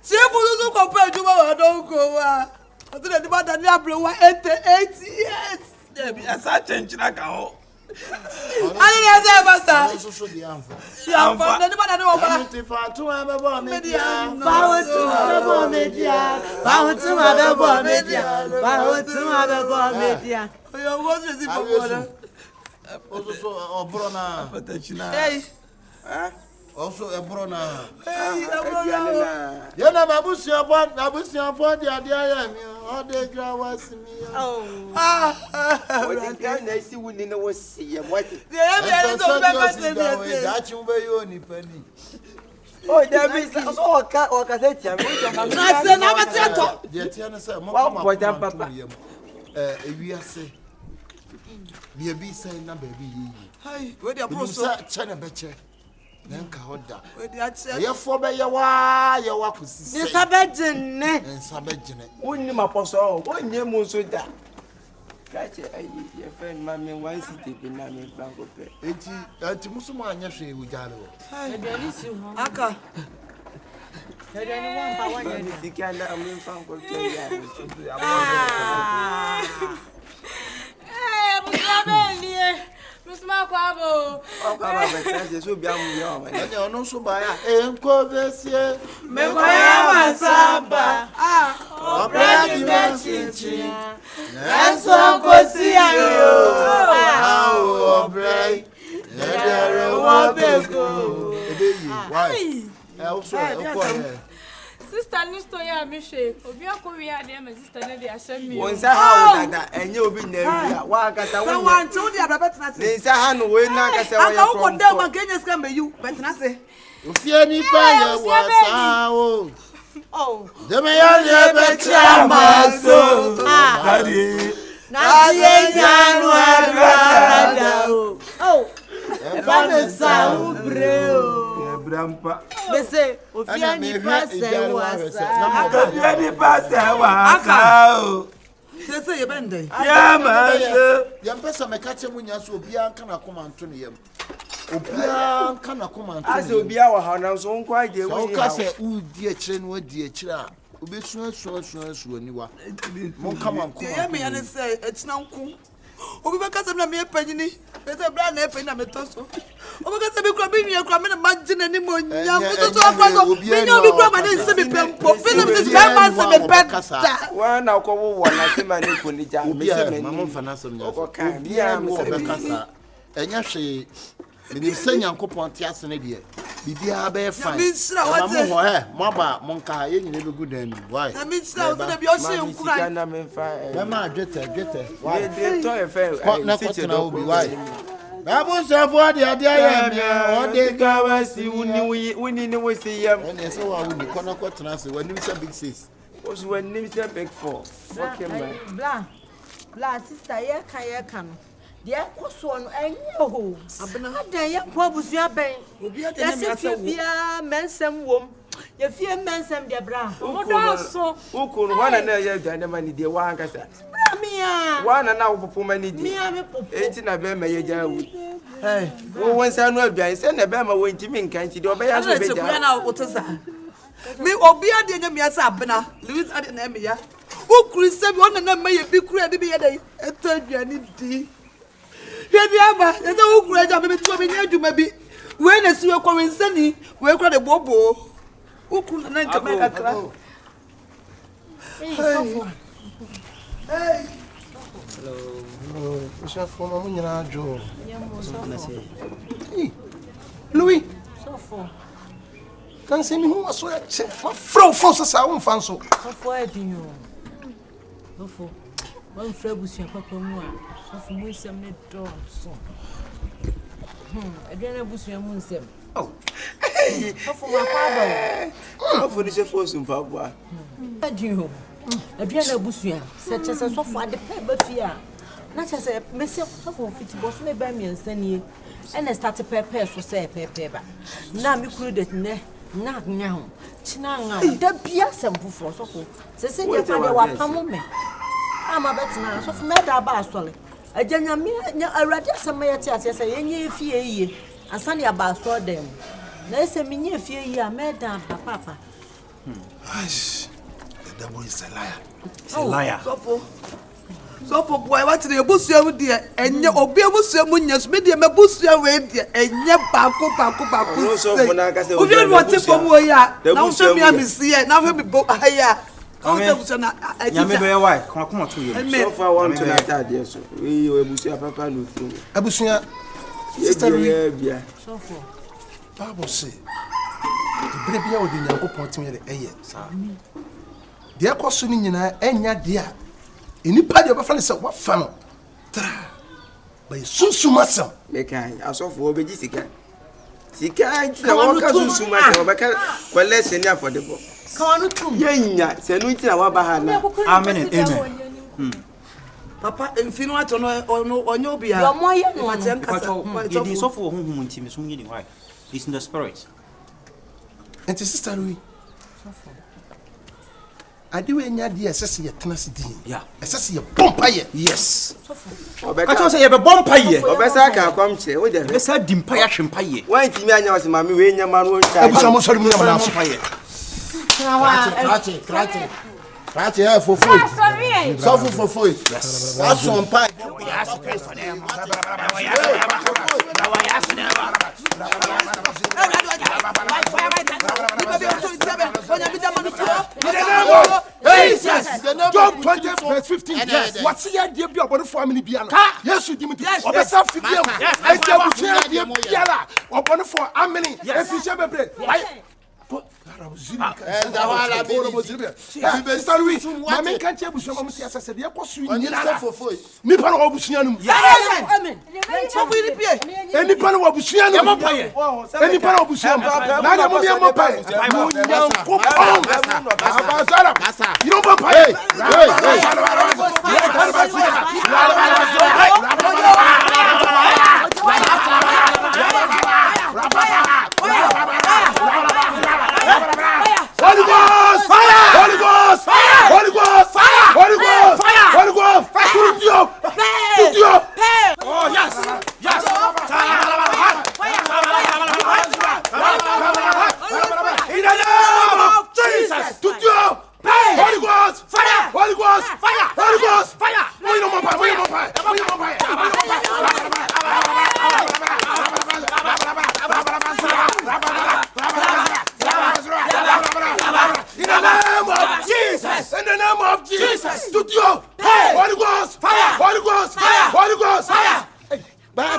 Speaker 4: Se fuzu ko pe juma wa don ko wa. Ati de ba da ni abrewa 88 years.
Speaker 5: Debi asa chenchere ka ho.
Speaker 4: Ani na say basta.
Speaker 1: So di anfa.
Speaker 4: Ya fa de ba da ni o ba.
Speaker 1: Ti fa tu abebo media.
Speaker 2: Fawutu abebo media. Fawutu abebo media. Fawutu abebo media.
Speaker 4: Oyo wo se si pokola.
Speaker 1: Oso so obro na.
Speaker 5: Patachina.
Speaker 4: Hey.
Speaker 1: Also ebro na.
Speaker 4: Hey, abro.
Speaker 1: Ye na babusia bo di ade aya mi. O de gra wasimi.
Speaker 2: Oh.
Speaker 3: What can I see when no was see what?
Speaker 1: So that you be you ni pani.
Speaker 3: Oh, there is so ka say tia me.
Speaker 4: Na se na mateto.
Speaker 1: De tia na say mo
Speaker 3: Boy dan papa.
Speaker 1: Ewiase. Bia bi say na baby yi.
Speaker 4: Hey, we dey
Speaker 1: Bro
Speaker 4: proso.
Speaker 1: sa chana beche. Nanka hoda.
Speaker 4: We dey ache.
Speaker 1: Ye fo be ye wa kusi.
Speaker 2: Ni sabejene.
Speaker 1: Nsa bejene.
Speaker 3: Wonni maposo, wonni mu so da. Kache ayi ye friend mama one city bi na me franco pe.
Speaker 1: Enti musumo anya hwe wujale wo.
Speaker 2: Edeni si ho.
Speaker 4: Aka.
Speaker 2: Edeni wan pa wan ye.
Speaker 3: Sika na me franco pe ya.
Speaker 6: Musabeli. Musma kwabo.
Speaker 3: Okama be kache so bia mu ya o ma.
Speaker 1: Anya ono so ba ya enko besie.
Speaker 2: Me kwaya masamba.
Speaker 1: Obredi mechichi.
Speaker 2: Enso kosi ayo.
Speaker 1: Obredi. Nedere wo bego. Ebeyi, why? Also,
Speaker 6: Sister Nisto ya mishe. Obi akowi ade ma sister ne de asem mi.
Speaker 3: Won sa ha wo dada enye obi na ewia. Wa kasa
Speaker 4: So
Speaker 3: wo.
Speaker 4: one two dey abetna se.
Speaker 3: Ni sa ha no we na kasa wo ya
Speaker 4: Aka wo
Speaker 3: from.
Speaker 4: dem ma Kenya scam be you betna se.
Speaker 1: Ofie ni pa ye wasa o.
Speaker 2: Oh.
Speaker 1: Deme ya ye be chama so.
Speaker 5: Daddy.
Speaker 2: Na ye nyanu agrada o. Oh. Ba me sa ubre o.
Speaker 5: Brampa.
Speaker 2: Me say ofia ni pa se wasa.
Speaker 5: Aka ni pasa wa. Aka.
Speaker 4: Se ye bende.
Speaker 5: Ya ma se.
Speaker 1: Yam pesa me ka che munya so obi an kana komanto ne yam. Obi an kana komanto.
Speaker 3: Ase obi a wa ha na so nko aje
Speaker 1: So
Speaker 3: wo
Speaker 1: ka se udi e kire no adi e kire a Obi so niwa. Mon come on.
Speaker 4: Yeah, me and say it's now cool. Obi baka se na me panyini. Be se bra na epa na me toso. Obi ka se be kura be nua kura me na magine ni mo nya. So so akwa so. Me nya obi kura ma na se be pempo. Be se be man se be peta.
Speaker 3: Wa na ko wo na se ma ni ko ni ja. Me se me.
Speaker 1: Mama mfa na so nya.
Speaker 3: Obi a me se be
Speaker 1: kasa. Enya hwe. Me se Nyankopon te ase ne de. Bibia be fine. Mama ho maba monka ye nyine be good and why?
Speaker 4: Na me sira o se be o se nkura.
Speaker 3: Na me fa.
Speaker 1: Mama adwete.
Speaker 3: Why dey to e fa?
Speaker 1: Na ko tena obi why? Babu se for de ya me o de
Speaker 3: ga wasi wuni ni we see yam.
Speaker 1: And so wa wuni ko na ko tena se wani se big 6.
Speaker 3: Was when name say big 4. Okay man.
Speaker 2: Bla sister ye kan no. De koso no enye ho. Abena adan ye ko abusua ben.
Speaker 4: Obi ade na me asa wo.
Speaker 2: Bia mensem wom. Ye fie mensem de bra.
Speaker 6: Omodo so.
Speaker 3: Ukun wana na ye dan ma ni de wa ankasa.
Speaker 2: Bra mia.
Speaker 3: Wana na wo popo ma ni di.
Speaker 2: Mia me popo.
Speaker 3: Enti na be ma ye ja wu. Hey, wo wonsa no aduan se na be ma wo ntimi nkan nti de obeya so be ja.
Speaker 4: Ana na wo to sa. Me obi ade nya me asa abena. Louisa ade na me ya. Ukuri se bi ona na ma ye bi kura de bi ye dai. Eto aduan di. Baby aba, eza ukura ja me tu me nya adwuma bi. We na siwe kwa wensani, we kura de bobo. Ukuru na nka me kakra.
Speaker 2: Hey, Sofo.
Speaker 4: Hey.
Speaker 7: Hello. Shifo mamu nyina ajo.
Speaker 2: Sofo.
Speaker 7: Louis.
Speaker 2: Sofo.
Speaker 7: Kan se mi hu aso ya che. Ma fro so sa wo mfa nso.
Speaker 2: Sofo edinyo. Sofo. Wan fra busia papa mu a. Sofo mu nsem ne do so. Edwena busia mu nsem.
Speaker 3: Oh.
Speaker 2: Sofo ma kwa ba.
Speaker 3: Sofo ni Shifo sumpa bua.
Speaker 2: Edinyo. Edwena busia. Se chese Sofo ade pe ba fi a. Na chese mesi Sofo fiti bo so ne ba mi nsanie. Ene start pepe so say pepe ba. Na mi kuru de ne. Na nya ho. China nga. Da bia sempufo Sofo. Se se de kwa de wa pamo me. Ama betina Sofo me da ba asole. Ajanya mi nya awrade asema yete ase se yenye efie yie. Asane aba aso dem. Na ese mi nye efie yie a me da papa.
Speaker 7: Aish. The devil is a liar.
Speaker 5: He's a liar.
Speaker 4: Sofo boy, what the busua mu de enye obi busua mu nya so me de me busua we de enye baako.
Speaker 3: Sofo na ka se
Speaker 4: obi no wote fo mu ya. Na wo so mi amisi ye, na wo mi bo aya.
Speaker 5: Nyame be why? Come to you.
Speaker 3: Sofo I want to na tade so. We you busua papa no fu.
Speaker 7: Abusua. Sister Louis.
Speaker 3: Bia.
Speaker 2: Sofo.
Speaker 7: Bible say. The baby o de Nyankopon tim ye de eye. Sa. De akoso ni nyina enya de a. Enipa de obafane se wa fa no. Tra. Ba sunsuma sam.
Speaker 3: Me kan asofo obeji sika. Sika ntina wo ka sunsuma sam obeka collection ni affordable.
Speaker 2: Kawanu tum.
Speaker 3: Yenya se no ntina wa ba ha na.
Speaker 5: Amen and amen.
Speaker 4: Papa enfinu ato no onyo obi a.
Speaker 2: Yo moye no
Speaker 4: Mate
Speaker 5: But
Speaker 4: nkasa.
Speaker 5: you so for whom intimacy so meaning why? It's in the spirit.
Speaker 7: And Sister Louis. Ade we nya de esese ye tenase din.
Speaker 5: Yeah.
Speaker 7: Esese ye bompa ye.
Speaker 5: Yes.
Speaker 3: Obeka
Speaker 5: Ka say you be bompa ye.
Speaker 3: obesa ka kwam che wo de.
Speaker 5: Be say dimpa ya hwempa ye.
Speaker 3: Wa ntimi anya wase mama we nya ma no ncha.
Speaker 7: Abusa mo sori mu nya na so.
Speaker 5: Bompa ye.
Speaker 1: Krati ya fofo.
Speaker 6: Sorry.
Speaker 1: So fofo.
Speaker 5: Yes.
Speaker 1: That's on pipe.
Speaker 7: Job 20 verse 15. Yes. What's here dear be about family biala. Yes, you give me. Obesa fidie. Enti abusia die biala. Obon for ameni. Efishe bebre. Sister Louis, mama can't tell you mama say say dey kosu nyina fofo. Nipa no obusia no.
Speaker 2: Amen.
Speaker 4: Sofo ni pie.
Speaker 7: Enipa no obusia no. Enipa no obusia no. Na na mo be mo pai. Mo nyan ko pon. Abazara. You don't pop pai. Holy Ghost! Fire! Holy Ghost! Fire! Holy Ghost! Fire! Holy Ghost! Fire! Holy Ghost! Fire! Oh yes! Yes! In the name of Jesus! To you! of Jesus. Studio. Hey. Holy Ghost. Fire. Holy Ghost. Fire. Holy Ghost. Fire. Holy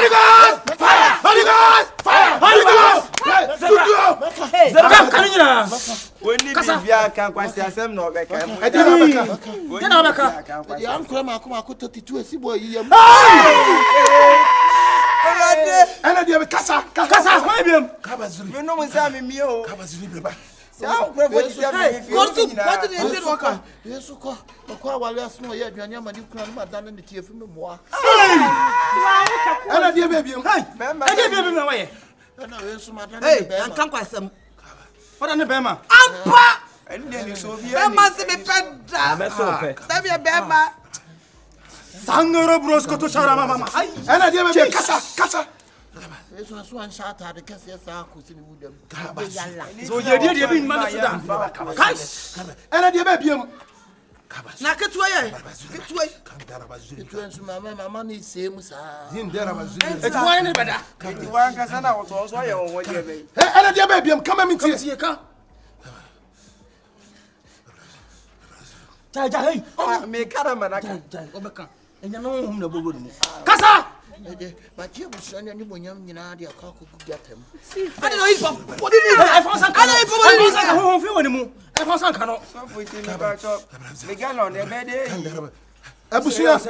Speaker 7: Ghost! Fire! Holy Ghost! Fire! Holy Ghost! Studio!
Speaker 3: When you be can quite asem no beka.
Speaker 7: I didn't and I have a casa. You know, when Sammy Mio, Cabazuri. So,
Speaker 1: go to what yes, so call while you are small yet, you are you can madame in the tear from the moi.
Speaker 7: And I give him, I gave him away.
Speaker 4: Hey, and come by some.
Speaker 7: What on the Bema?
Speaker 4: Ampa!
Speaker 3: And then you saw
Speaker 4: Bema, see me penda. Stab your Bema.
Speaker 7: Sangoro Brosco to Sharama. And I give him a casa.
Speaker 1: This was one shot at the Cassia Cousin Woodham.
Speaker 7: So you did in Manasa. And I give him.
Speaker 4: Nakatway.
Speaker 1: It was my money, same, sir.
Speaker 7: It's wine better.
Speaker 3: One Casana was also what you may.
Speaker 7: And I give him. Come and see you.
Speaker 3: Make Caraman.
Speaker 4: And you know whom the woman.
Speaker 7: Casa!
Speaker 1: But you was sending you when you're the cock could get him.
Speaker 4: I don't know if what did I found some kind of home for anymore. I found some kind of
Speaker 3: began on the bed.
Speaker 7: Abusia.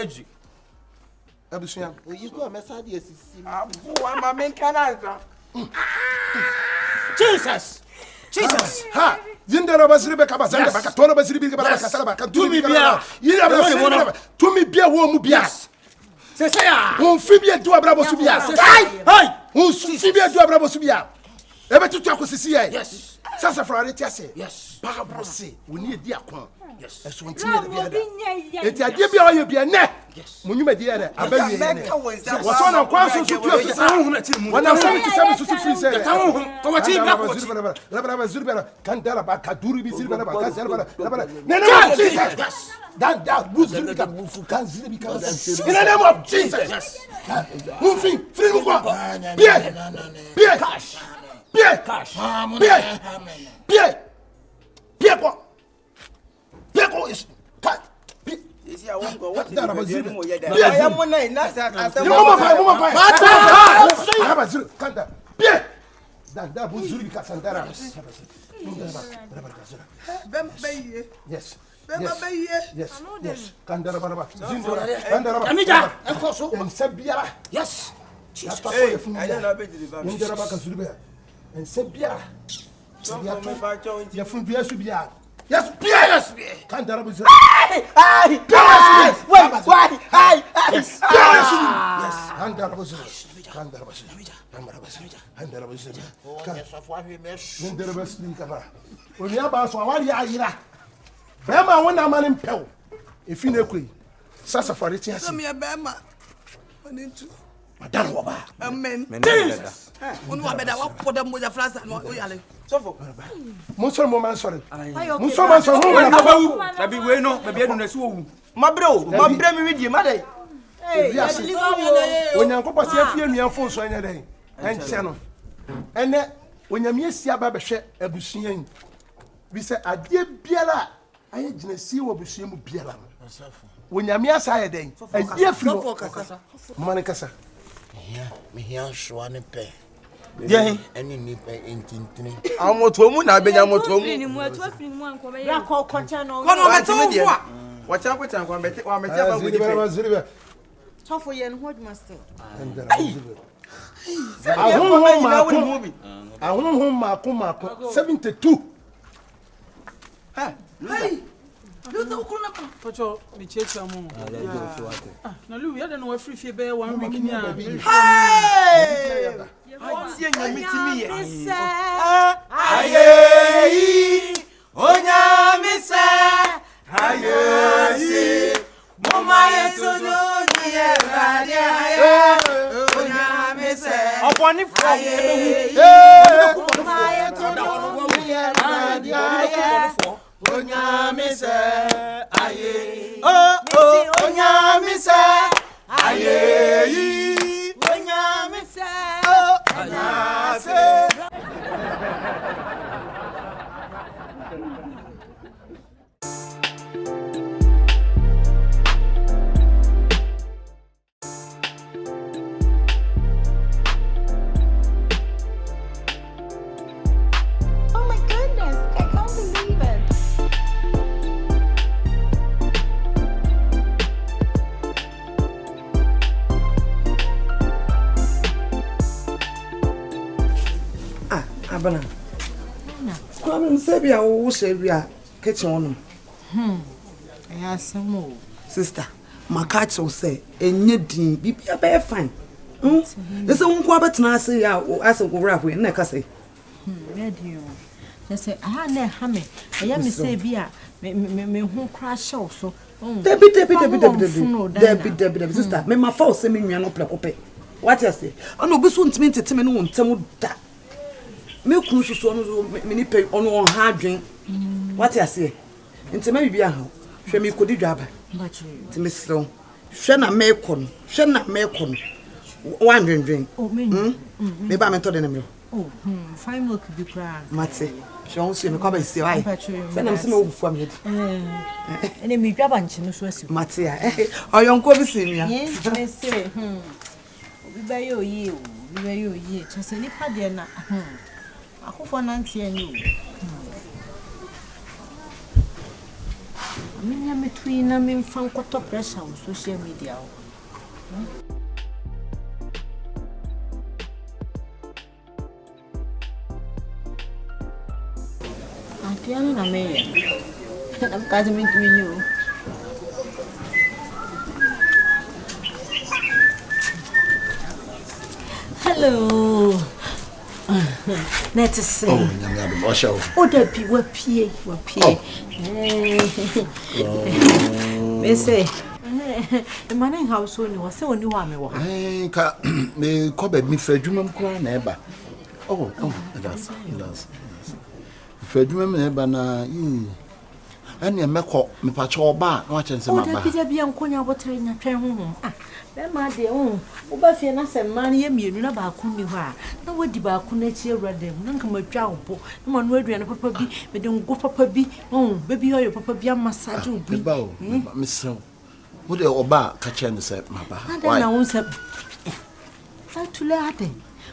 Speaker 1: Will you go a message?
Speaker 3: I'm a main canal.
Speaker 7: Jesus! Ha! Zindara basiribe kabazanga bakatona basiribe kabazanga bakatumi bia. Yira basiribe. Tumi bia wo mu bia. C'est ça. On fibia do abrabo subia. Hey! On fibia do abrabo subia. Ebe tutu akosisi ye. Yes. Sasa frare tiase. Yes. Parable se. Oni edi akon. Yes. Eso ntimi de bia da. Eti ade bia oye bia ne. Yes. Munyuma di ere abawie ne. Waso na kwa so tu afisa. Wana so ti sami su free se. Ko wati bia ko ti. Rabara zurbe kandara ba kaduri bi zirbe ba kazara ba. Ne. Yes. That buzuri ka bufu kan zirbe ka. In the name of Jesus. Yes. Moving. Free mu kwa. Bien. Cash. Bien. Cash. Bien. Quoi? Bien quoi is cut.
Speaker 3: Is I won't go. What
Speaker 7: That
Speaker 3: I
Speaker 7: am
Speaker 3: one night. That's
Speaker 7: Bien. That buzuri ka sandara. Yes. Yes. Kandara baraba. Kandara. Amija. Enkoso. Ensabiara. Yes. Jesus.
Speaker 3: Hey, I don't know about the
Speaker 7: Ndara ba kasuribe. Ensabiara. Ya funbia subia. Yes, yes. Kandara buzuri. Why? Yes. Kandara buzuri. Kandara buzuri. Ndara basli kaba. Onia ba so awari ayira. Bema wona mane mpɛw. Efi na koi. Sasa fareti ase.
Speaker 4: Some ya Bema. Onintu.
Speaker 7: Madam woba.
Speaker 4: Amen. Onu abeda wa poda moja flasa no oyale.
Speaker 3: Sofo.
Speaker 7: Monso mo man sorry. Monso man so ho na bawu.
Speaker 3: Na bi we no, ba bi adu na si owu. Mabre mi widie ma dai.
Speaker 7: Onyankopɔ se afie nuafo so anya dai. Enche no. Ene onyame sia ba behwe abusua yi. Bi se ade biara aye gina si wo abusua mu biara no. Onyame asa aye dai. Ade afiri wo kasa. Mane kasa.
Speaker 1: Me here shwane pe.
Speaker 3: Yeah.
Speaker 1: Any nipa entintini.
Speaker 3: Amoto mu na benya moto mu.
Speaker 2: Ya ko koncha no.
Speaker 4: Kono beto wo a.
Speaker 3: Wacha kweta kwa bete wa mete ba gudi fe.
Speaker 7: Ziribe.
Speaker 2: Tofo ye no hold master.
Speaker 7: Ahun mako 72.
Speaker 4: Hey. Louisa ukuna
Speaker 5: Pacho mi checha mu. Na Louisa de no free fie be 1 week ni a.
Speaker 4: Hey!
Speaker 3: Ati enya mitimi ye.
Speaker 4: Aye! Onyame se! Aye! Mama yeto no ni erade aye! Onyame se!
Speaker 3: Oponi fo.
Speaker 4: Mama yeto no ni erade aye! Onyame se! Aye! Onyame se!
Speaker 6: Oh my goodness, I can't believe it.
Speaker 4: Abana. Kwame msebi a wo shebi a kitchen ono.
Speaker 2: Ayasemo.
Speaker 4: Sister, makacho say enye din bibia be fine. Ese wonko abetena ase ya ase ko wra hwe na ka say.
Speaker 2: Ready o. Say aha na ha me. Eya me say bi a me hu kra show so.
Speaker 4: Debi sister, me ma fa se me nua no plekope. What you say? Ono obi so ntimi ntete no ntemu da. Me kunu susu ono me ni pe ono on ha adwen. What you say? Ntema bibia ha. Hwe me kodi dwaba. Ntimi sro. Hwe na me kono. One drink.
Speaker 2: Oh, me.
Speaker 4: Me ba me to de nemro.
Speaker 2: Oh, fine milk be cry.
Speaker 4: Mate. She won see me come see why. Say na me se me obufu am yedi.
Speaker 2: Ene me dwaba nchi no so asi.
Speaker 4: Mate ya. Oyonko bi se nua.
Speaker 2: Yes, me say. Obi ba yo yi o. Obi ba yo yi. Chese ni pa de na. Akofo na ntie ni o. Amenya metui na me mfa nkoto pressure on social media o. Piano na me. I'm catching me to you. Hello. Let's see.
Speaker 1: Oh, nyame wash out.
Speaker 2: Oh, that be what pie. Me say. The man house only was so new one.
Speaker 1: Ka me ko be mi fadwuma mkura na eba. Oh, that's. Fadwuma me eba na ene mekọ mepacha oba na wache nse maba.
Speaker 2: O da bi ankonya botere nya twen ho. Ah, be ma de o ba fie na se man ye mienu na ba ku ni ho a. Na wadi ba ku na chi awradem na nka matwa obo. Na ma no aduane papa bi, me de ngo papa bi. Baby hoyo papa bi amassage obi.
Speaker 1: Ba o, me se. Wo de oba ka che nse maba.
Speaker 2: Why? Na won se. Atule ade.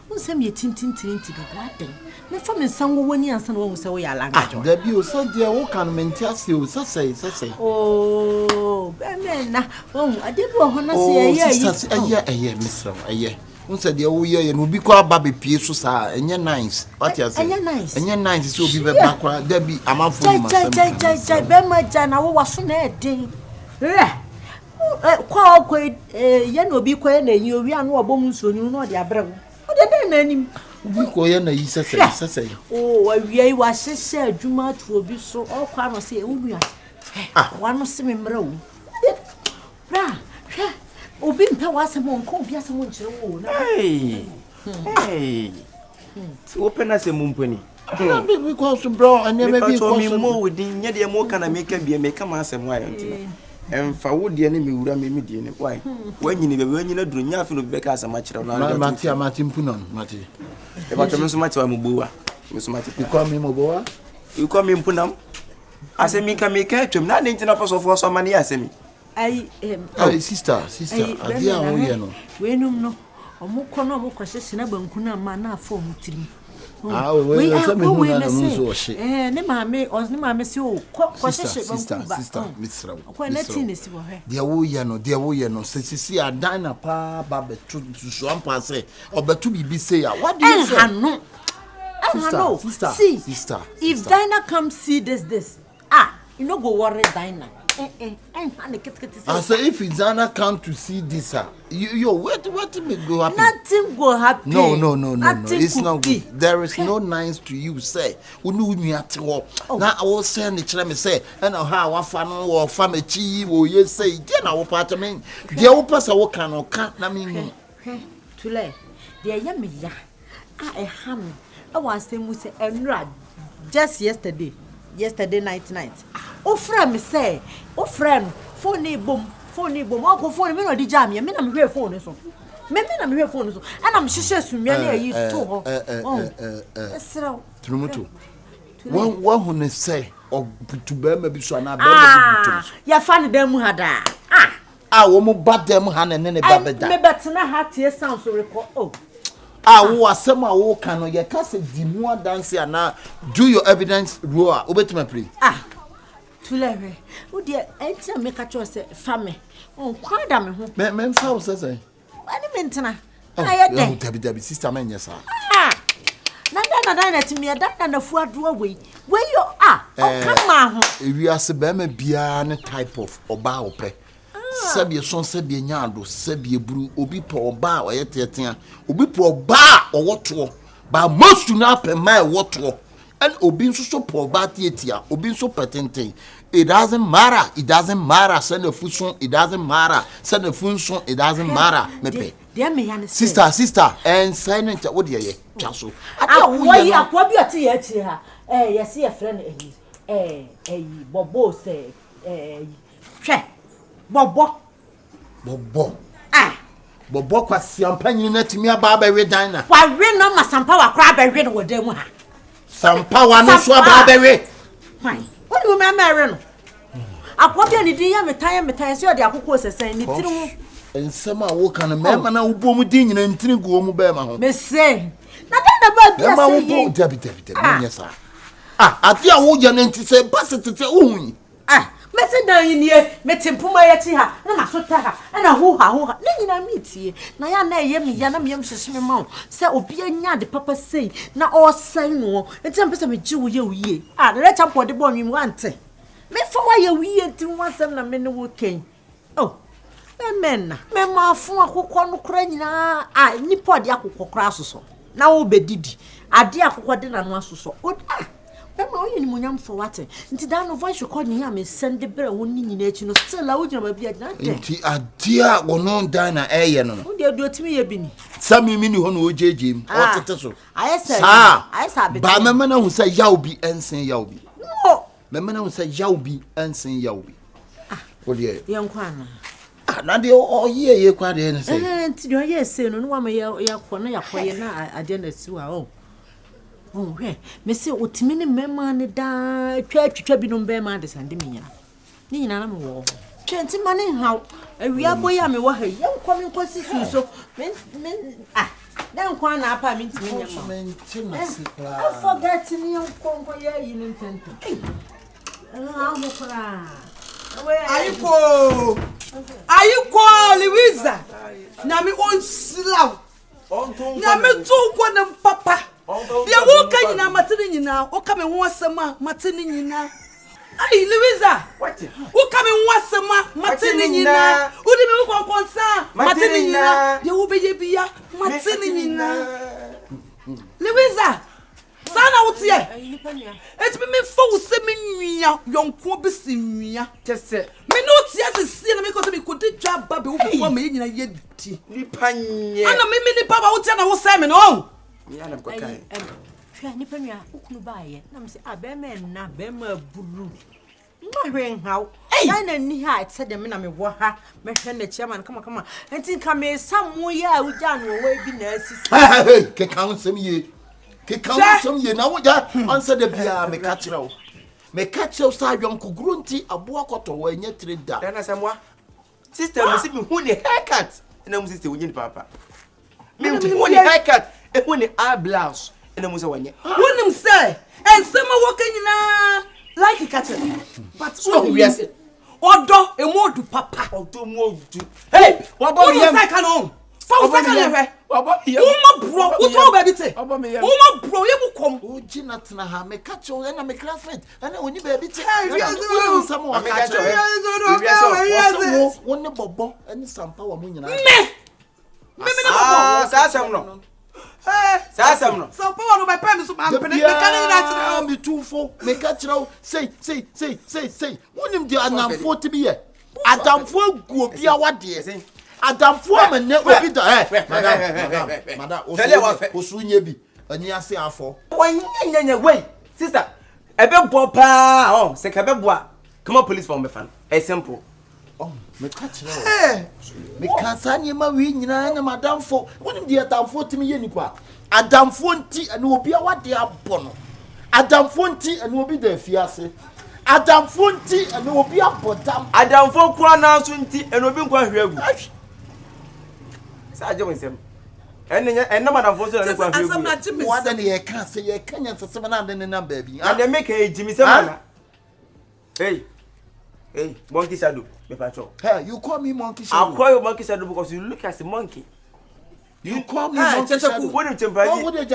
Speaker 2: Won se me tintintinti do ade. Me fa me sanwo wani ansa na won se wo ya langa jo.
Speaker 1: Da bi o so dia wo kan menti ase o sasai.
Speaker 2: Oh, be na. Ade bi ho na se
Speaker 1: eye misra eye. Won se dia wo ye no bi ko aba be pie so sa enye nice. What you say? Enye nice so obi be bakwa da bi amanfo ni masam.
Speaker 2: Jai be ma ja na wo waso na edin. Kwa ye no bi ko ye na yi owi anu obom nso ni no de abrɛ wo. O de den na anim.
Speaker 1: Obi ko ye na yi sasai.
Speaker 2: Oh, awie wa hyehyɛ adwuma to obi so. O kwa no se ewunua. Wa no se me mra wo. Bra, hwɛ. Obi mpa wa asɛm onko obi asɛm nkyerɛ wo na.
Speaker 3: Hey. Open as a mumpani.
Speaker 1: Because bro, and never be
Speaker 3: more within yet the more can I make a be a make a mass and why and for would the enemy would have made me why? When you never when you do not feel back as a match around
Speaker 1: Martin Punon, Marty.
Speaker 3: About so much I'm Moboa. You
Speaker 1: call me Moboa?
Speaker 3: You call me Punam? I say me can make a trim, not into a for some money. I say me.
Speaker 1: Sister, I dear, oh, you know.
Speaker 2: We no. Omukono mo kwahye na banku na ma na afọ mutiri.
Speaker 1: We are going to say.
Speaker 2: Ne maame si o kwahye banku ba.
Speaker 1: Sister, Miss Raw.
Speaker 2: Kwa na tin si wo he.
Speaker 1: Dia wo ye no, sisi adana pa ba betu so ampa say, obetu bibi say ya. What do you say? Sister.
Speaker 2: If Dinah come see this, you no go worry Dinah.
Speaker 1: I say if Izana come to see this, what may go happen?
Speaker 2: Nothing go happen.
Speaker 1: No. It's not good. There is no nice to you, say. Unu me at all. Now I will send the children say, and how I found or family chi or you say, then our apartment. The opus I will can't. I mean,
Speaker 2: to lay. Dear Yamila, I ham. I was saying, we say, and just yesterday night. Oh, friend, me say, friend, phone boom. I'll go phone me no di jam. Me na me hwe phone so. Me na me hwe phone so. And I'm sure sumia na yi to ho. Esra.
Speaker 1: Trumuto. One who say butu bɛrima bi so ana bɛrima bi butu
Speaker 2: ya fa ne dem ha da
Speaker 1: wo mo ba dem ha ne ne ba bɛda
Speaker 2: me betena ha tie sound so record
Speaker 1: wo asɛm a wo ka no ye ka se di mu adanse ana do your evidence rule a obetima pray
Speaker 2: tulewe wo de enti me ka cho se fa me on kwada me ho
Speaker 1: me fa wo sese
Speaker 2: ani me ntena aye de
Speaker 1: dabi sister man yes
Speaker 2: na timi na fu adoa we yo kama ho
Speaker 1: ewi ase bɛrima bia ne type of oba opɛ sabie son sabie nyaado sabie buru obi po oba oyɛ tetea obi po oba owoto ba most na pɛ mai woto and obi nso so po oba tetea obi nso petenten it doesn't matter send the fuson it doesn't matter send the funson it doesn't matter mepe sister and silent what dey ye twaso
Speaker 2: why akwa bi ati ye achi ha yes ye friend bobo say hwe bobo
Speaker 1: kwasi ampanyin na timi aba ba we dan na
Speaker 2: wa we no masampa wa kra ba we no wodam ha
Speaker 1: sampa wa no so aba ba we
Speaker 2: fine what do you remember no akwa bi ani din ya metan se ode akoko sesan ni tiri ho
Speaker 1: ensema wo kan mema na wo mu din nyina ntiri go mu ba ma ho
Speaker 2: me say na da ba bi
Speaker 1: ase yi dabi me sa ati a wo je na nti se basitete ohun
Speaker 2: mese dan yinie metimpuma yati ha na masota ha na ho ha na nyina mitie na ya na ye mi ya na me hyehyeme ma se obi anya de papa sei na o sai no enti am pese me gi wo ye wiye na le champo de bo nwim wante me fa wa ye wiye ti wansam na me ne wo ken men na me ma fu akokọ no kra nyina nipa de akokọ kra asoso na wo bedidi ade akokọ de na no asoso Emma oyin ni munyam for what? Nti da no voice record ni am send the bere woni nyina echi no still a wo gyina ba bia na de.
Speaker 1: Nti adia wono dan na eye no.
Speaker 2: Wo de do timi ye bi ni.
Speaker 1: Sami mi ni ho no ojejem o tete so.
Speaker 2: Ayesa be.
Speaker 1: Ba mema na hu say yaw bi ensen yaw bi. No. Mema na hu say yaw bi ensen yaw bi. Wo de
Speaker 2: ye nkwa na.
Speaker 1: Na de o ye kwa de ne say.
Speaker 2: Nti do ye say no wa ma ye kọ na yakoye na ade na siwa o. Me say otimi ne mema ne da twatwa bi no bema de sande me nyina ni nyina na me wo twenti mane haw awia boya me wo ha yem kwa me nkosi so me dan kwa na apa me ntimi nyama I forget ni yem kwa ya yi ni ntento mo kra ayiko Louisa na me on slav na me to kwa na papa ya wo ka nyina matene nyina o ka me ho asema matene nyina ai Louisa what wo ka me ho asema matene nyina wo de me ko konsa matene nyina ya wo be ye bia matene nyina Louisa sana wo tie eti me fo wo se me nwia yonko be si nwia tese me no tie se na me ko se me ko de dwa ba be wo fo me nyina ye di nipa nye ana me nipa ba wo tie na wo se me no
Speaker 3: ya na mkokai
Speaker 2: hwa nipa nua ukunu baaye na me se abema na bema buru mahwe haw na ni ha etse de me na me wo ha me hwe na chairman kama enti ka me samu ya uja no we bi na asisi
Speaker 1: ke kan sem ye na wo ja answer de bia me ka kire sa adwom koguru nti abo akoto wo anya tire da
Speaker 3: na samwa sister me si me hu ni haircut na mu sister wo nyi papa me hu ni haircut e hu ni blouse na mu se wanye
Speaker 4: wonim say ensema wo kanyina like catcher but
Speaker 3: so we say
Speaker 4: odo emodu papa
Speaker 3: odo modu hey wa bo yam
Speaker 4: say kanon fa say kanon
Speaker 3: wa bo yam
Speaker 4: uma bro wo to baby te uma bro ye bu kom
Speaker 1: o gina tena ha me catch o na me classmate ana oni baby te
Speaker 3: samo wa catch
Speaker 1: o woni bobo ani sampa wa mu nyina
Speaker 4: me bobo
Speaker 3: sa sam no Sasam no.
Speaker 4: So power no by pen so am pen me kan na
Speaker 1: me tufo me ka kire say wonim di anamfo ti bi ye adamfo agu obi awade adamfo me ne obi da madam osunye bi ani ase afo
Speaker 3: wanyanya wey sister ebe bo pa se ka be bo come on police for me fan simple
Speaker 1: me ka kire me ka sanye ma wi nyina na madamfo wonim di adamfo ti mi ye nipa adamfo nti ene obi awade abono adamfo nti ene obi da fiase Adamfo nti ene obi abodam.
Speaker 3: Adamfo kwa na so nti ene obi nkwa hwegu. Sa je wonsem. Ene madamfo so ene kwa hwegu.
Speaker 1: What then ye can say ye Kenyan sesem na ande ne number bi.
Speaker 3: And they make a Jimmy Semana. Hey, monkey shadow, me patrol.
Speaker 1: Hey, you call me monkey shadow.
Speaker 3: I'll call you monkey shadow because you look as a monkey.
Speaker 1: You call me monkey shadow.
Speaker 3: What do you think?
Speaker 1: What did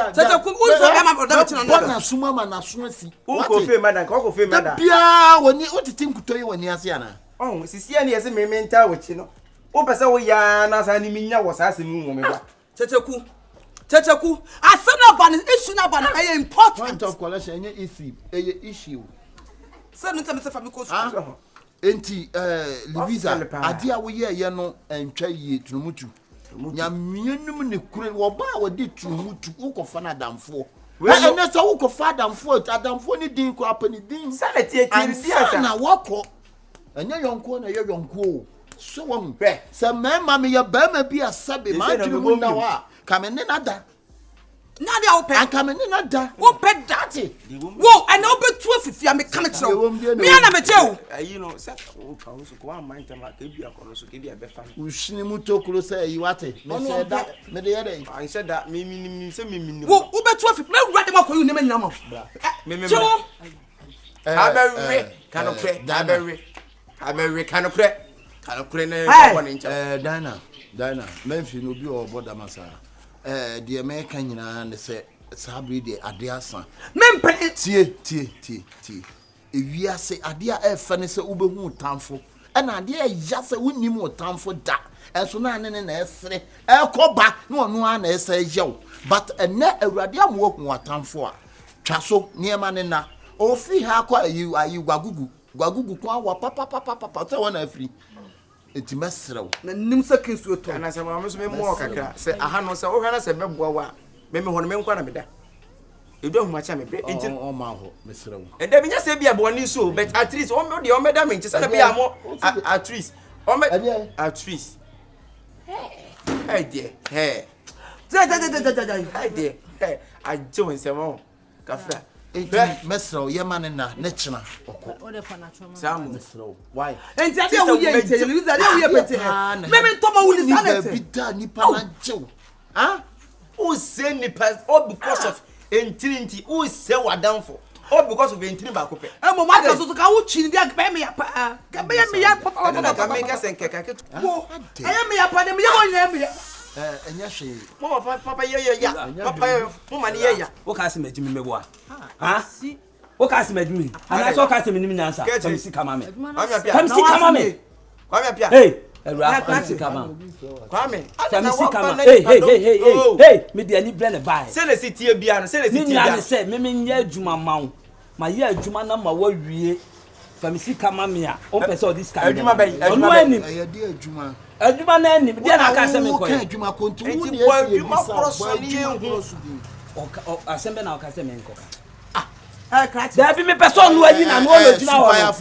Speaker 1: you na suma na sunsi.
Speaker 3: Who go fe madam? Who go fe madam?
Speaker 1: Bia woni o titim kutoyi woni ase ana.
Speaker 3: Oh, sisi ani ese me mental wechi no. O pese wo ya na sa ni minya wo sa ase mu wo me ba.
Speaker 4: Kyekyeku. Asana ban issue na ban ay important.
Speaker 1: Point of collection enye issue.
Speaker 4: Say no tell me say family cause.
Speaker 1: Enti Louisa ade a wo ye no entwa yie tunumutu. Nyamienum ne kure wo ba wo di tunumutu ukofa na damfo. Ene so ukofa adamfo ni din ko apani din.
Speaker 3: Sanity eti asa
Speaker 1: na wako. Enye yonko na ye yonko. So wo mpe. Se mema me ye ba ma bi asabe ma tunumu na wa. Kamene nada.
Speaker 4: Nadia open.
Speaker 1: Akamene nada.
Speaker 4: Wo pet that. Wo and open 12 am come tro. Me na me tell.
Speaker 3: You know, say o ka so ko am mind tema ka bi akoro so ke bi abefa.
Speaker 1: Ushini mutokuro say you ate. Me say that me dey there.
Speaker 3: I said that me say me.
Speaker 4: Wo be 12 me wura dem akoyu ne nyina mo.
Speaker 3: Me. Abere kanokre na won ncha.
Speaker 1: Dana memfi no bi o boda masa. De me kan nyina ne se sabri de ade asa.
Speaker 4: Mempe
Speaker 1: tie. Ewiase ade a efa ne se ubehu tamfo. Na ade a ya se wonim o tamfo da. Enso na ne na esre. Ekoba na onu a na ese yew. But ene awurade amwo hu atamfo a. Twaso niema ne na. Ofi ha kwa ayi gwagugu kwa wa papa te wona afri. Enti mesrew
Speaker 4: na nim seconds we to
Speaker 3: na se ma so me mo kakra se aha no se wo hwana se beboa wa me hono me nkwa na meda edu ahuma cha me bre enti
Speaker 1: o ma ho mesrew
Speaker 3: e da binya se bia bo ni so but at least o me de o me da me nti se na bia mo at least o me at least hey dear hey dear hey I join se mo kafra
Speaker 1: mesrew ye mane na ne chena okko
Speaker 6: O de fa na choma.
Speaker 3: Sam
Speaker 1: mesrew why
Speaker 4: enti ade wo ye enti Louisa ade wo ye pete me ntoma wo ni sanete
Speaker 1: bida nipa na jew
Speaker 3: who say nipa all because of entrinity who say wadamfo all because of entrin ba ko pe
Speaker 4: mo ma ka so ka wo chi ndi agbe me ya pa ka be me ya papa
Speaker 3: ka me ka senke ka ke
Speaker 4: wo aye me ya pa de me ya wo nya me ya
Speaker 1: enya hwe
Speaker 3: mama papa ya papa mama ni ya
Speaker 5: wo ka se majimi mebo ha wo ka se majimi ana so ka se minim nyansa kam si kama me kam si kama me
Speaker 3: kwa me pia
Speaker 5: hey kam si kama
Speaker 3: kwa me
Speaker 5: kam si kama hey me de ani blend buy
Speaker 3: se le sitie bia no se le sitie
Speaker 5: bia ni se me nya adwuma mawo ma ye adwuma na ma wa wie fam si kama me a o pese o this kind
Speaker 3: adwuma ba
Speaker 1: ye de adwuma
Speaker 5: adwuma na ni de na ka se me ko
Speaker 1: adwuma kontu
Speaker 3: enti
Speaker 1: ni
Speaker 3: kwa adwuma kroso ni hu
Speaker 5: o asembe na o ka se me nko
Speaker 4: da
Speaker 5: bi me person no ayi na no lo gina wa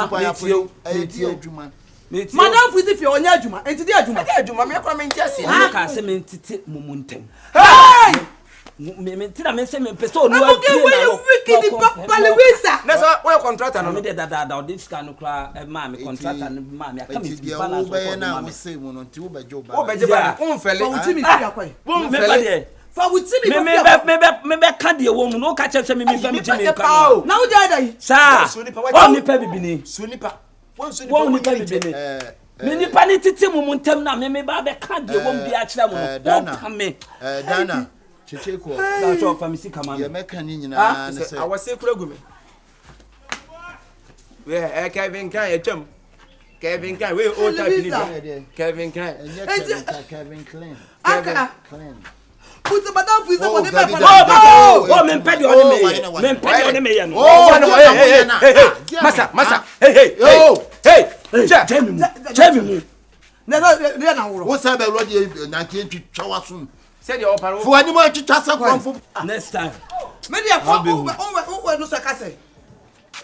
Speaker 1: super ya folie enti adwuma
Speaker 4: madam fuzi fi onya adwuma enti de adwuma
Speaker 3: me kwa me ntiase
Speaker 5: no ka se me ntite mumuntem
Speaker 4: hey
Speaker 5: me tina me se me person no
Speaker 4: ayi na no wiki ni papa Louisa
Speaker 3: na so we contractor no
Speaker 5: me de da this can kra ma me contractor no ma me aka me
Speaker 1: balance for na we say mo no nti wo beje
Speaker 3: ba unfele
Speaker 4: fa wuti mi fi akwai
Speaker 5: me ba de
Speaker 4: fa wuti mi
Speaker 5: me be ka de wo mu no ka cheche me fa me jimi ka
Speaker 4: na wo jai dai
Speaker 5: sa o ni pa bibini
Speaker 3: sunipa
Speaker 5: wo ni pa bibini me ni pa ni titi mumuntem na me ba be ka de wo mu bi a kira mu no ka me
Speaker 1: Dana Kyekyeku
Speaker 5: na cho famisi kama
Speaker 1: ye meka ni nyina ne se
Speaker 3: awase kura gume we Kevin kan etem Kevin kan we o type ni Kevin kan
Speaker 1: Kevin clean clean
Speaker 4: put madam fuzi for the papa
Speaker 5: oh me pedi on me ye no hey masa hey Jamie mu
Speaker 4: na woro
Speaker 1: wo sa be rodi na ke twitwa waso
Speaker 3: say the opera
Speaker 1: fo ani mo twitwa sakwanfo
Speaker 5: next time
Speaker 4: me dey o no so ka say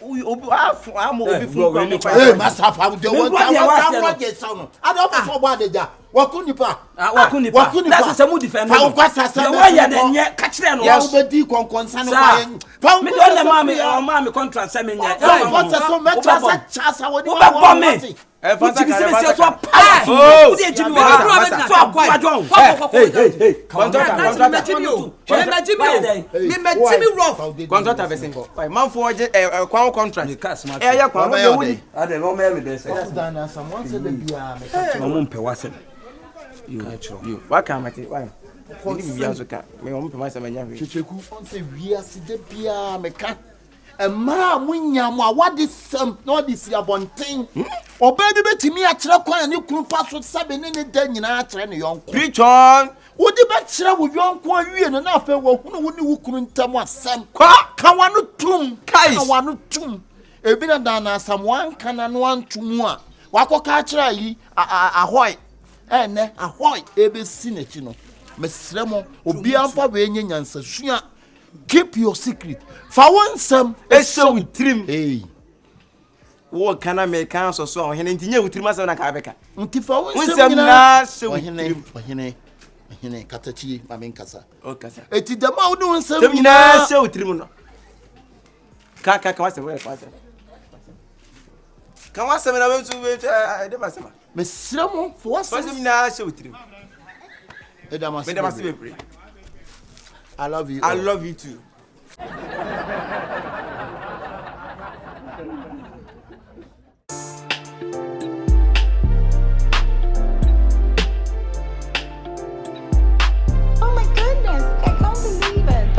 Speaker 3: obi amo obi fu kwa
Speaker 1: hey masa fa de won ta wa get sound ada o so bo adeja wa ko nipa
Speaker 8: wakuni pa that's a mood defend
Speaker 1: fa kwasa sa
Speaker 8: the way ya catch them no
Speaker 1: ya ubedi konkonsa no kwa
Speaker 8: fa me don the mama contract say me nya
Speaker 1: fa so me trasa chasa woni
Speaker 8: wa me
Speaker 3: Fanta
Speaker 8: kare so
Speaker 3: pa
Speaker 8: oh dey jimi wa so abajon hey contract avesen go
Speaker 3: man for kwan contract ya kwan be woni
Speaker 8: ade no me be say
Speaker 1: dana someone said the bia me
Speaker 8: mo mpe wasem
Speaker 3: you wa ka mate wa ni bia so ka me mo mpe ma say manya
Speaker 1: Kyekyeku on say wiase de bia me ka Emma munyam a wade sam no de si abonten oba bi betimi a kire kwan ne kunu fa so sabe ne ne da nyina a kire ne yonko
Speaker 3: preach on
Speaker 1: wodi be kire wo yonko awie no na afa wo hunu woni wo kunu ntam asam ka wano tum ka wano tum ebi na da na asam wan kana no antum a wakoka kire yi ahoy ne ahoy ebe si na chi no mesrɛ mo obi amfa we nya nyansa sua keep your secret for one some
Speaker 3: eso witrim
Speaker 1: hey
Speaker 3: wo kana me kan so so ohene ntinye witrim asem na ka beka
Speaker 1: nti for one
Speaker 3: some na so
Speaker 1: ohene katachi mamen kasa
Speaker 3: o kasa
Speaker 1: eti dama wo do nsem
Speaker 3: dem nyina so witrim no ka wasem we kwasa kan wasem na we tu we de basema
Speaker 1: mesrɛ mo for one
Speaker 3: wasem nyina so witrim
Speaker 1: edama
Speaker 3: se be
Speaker 1: I love you.
Speaker 3: I love you too.
Speaker 6: Oh my goodness, I can't believe it.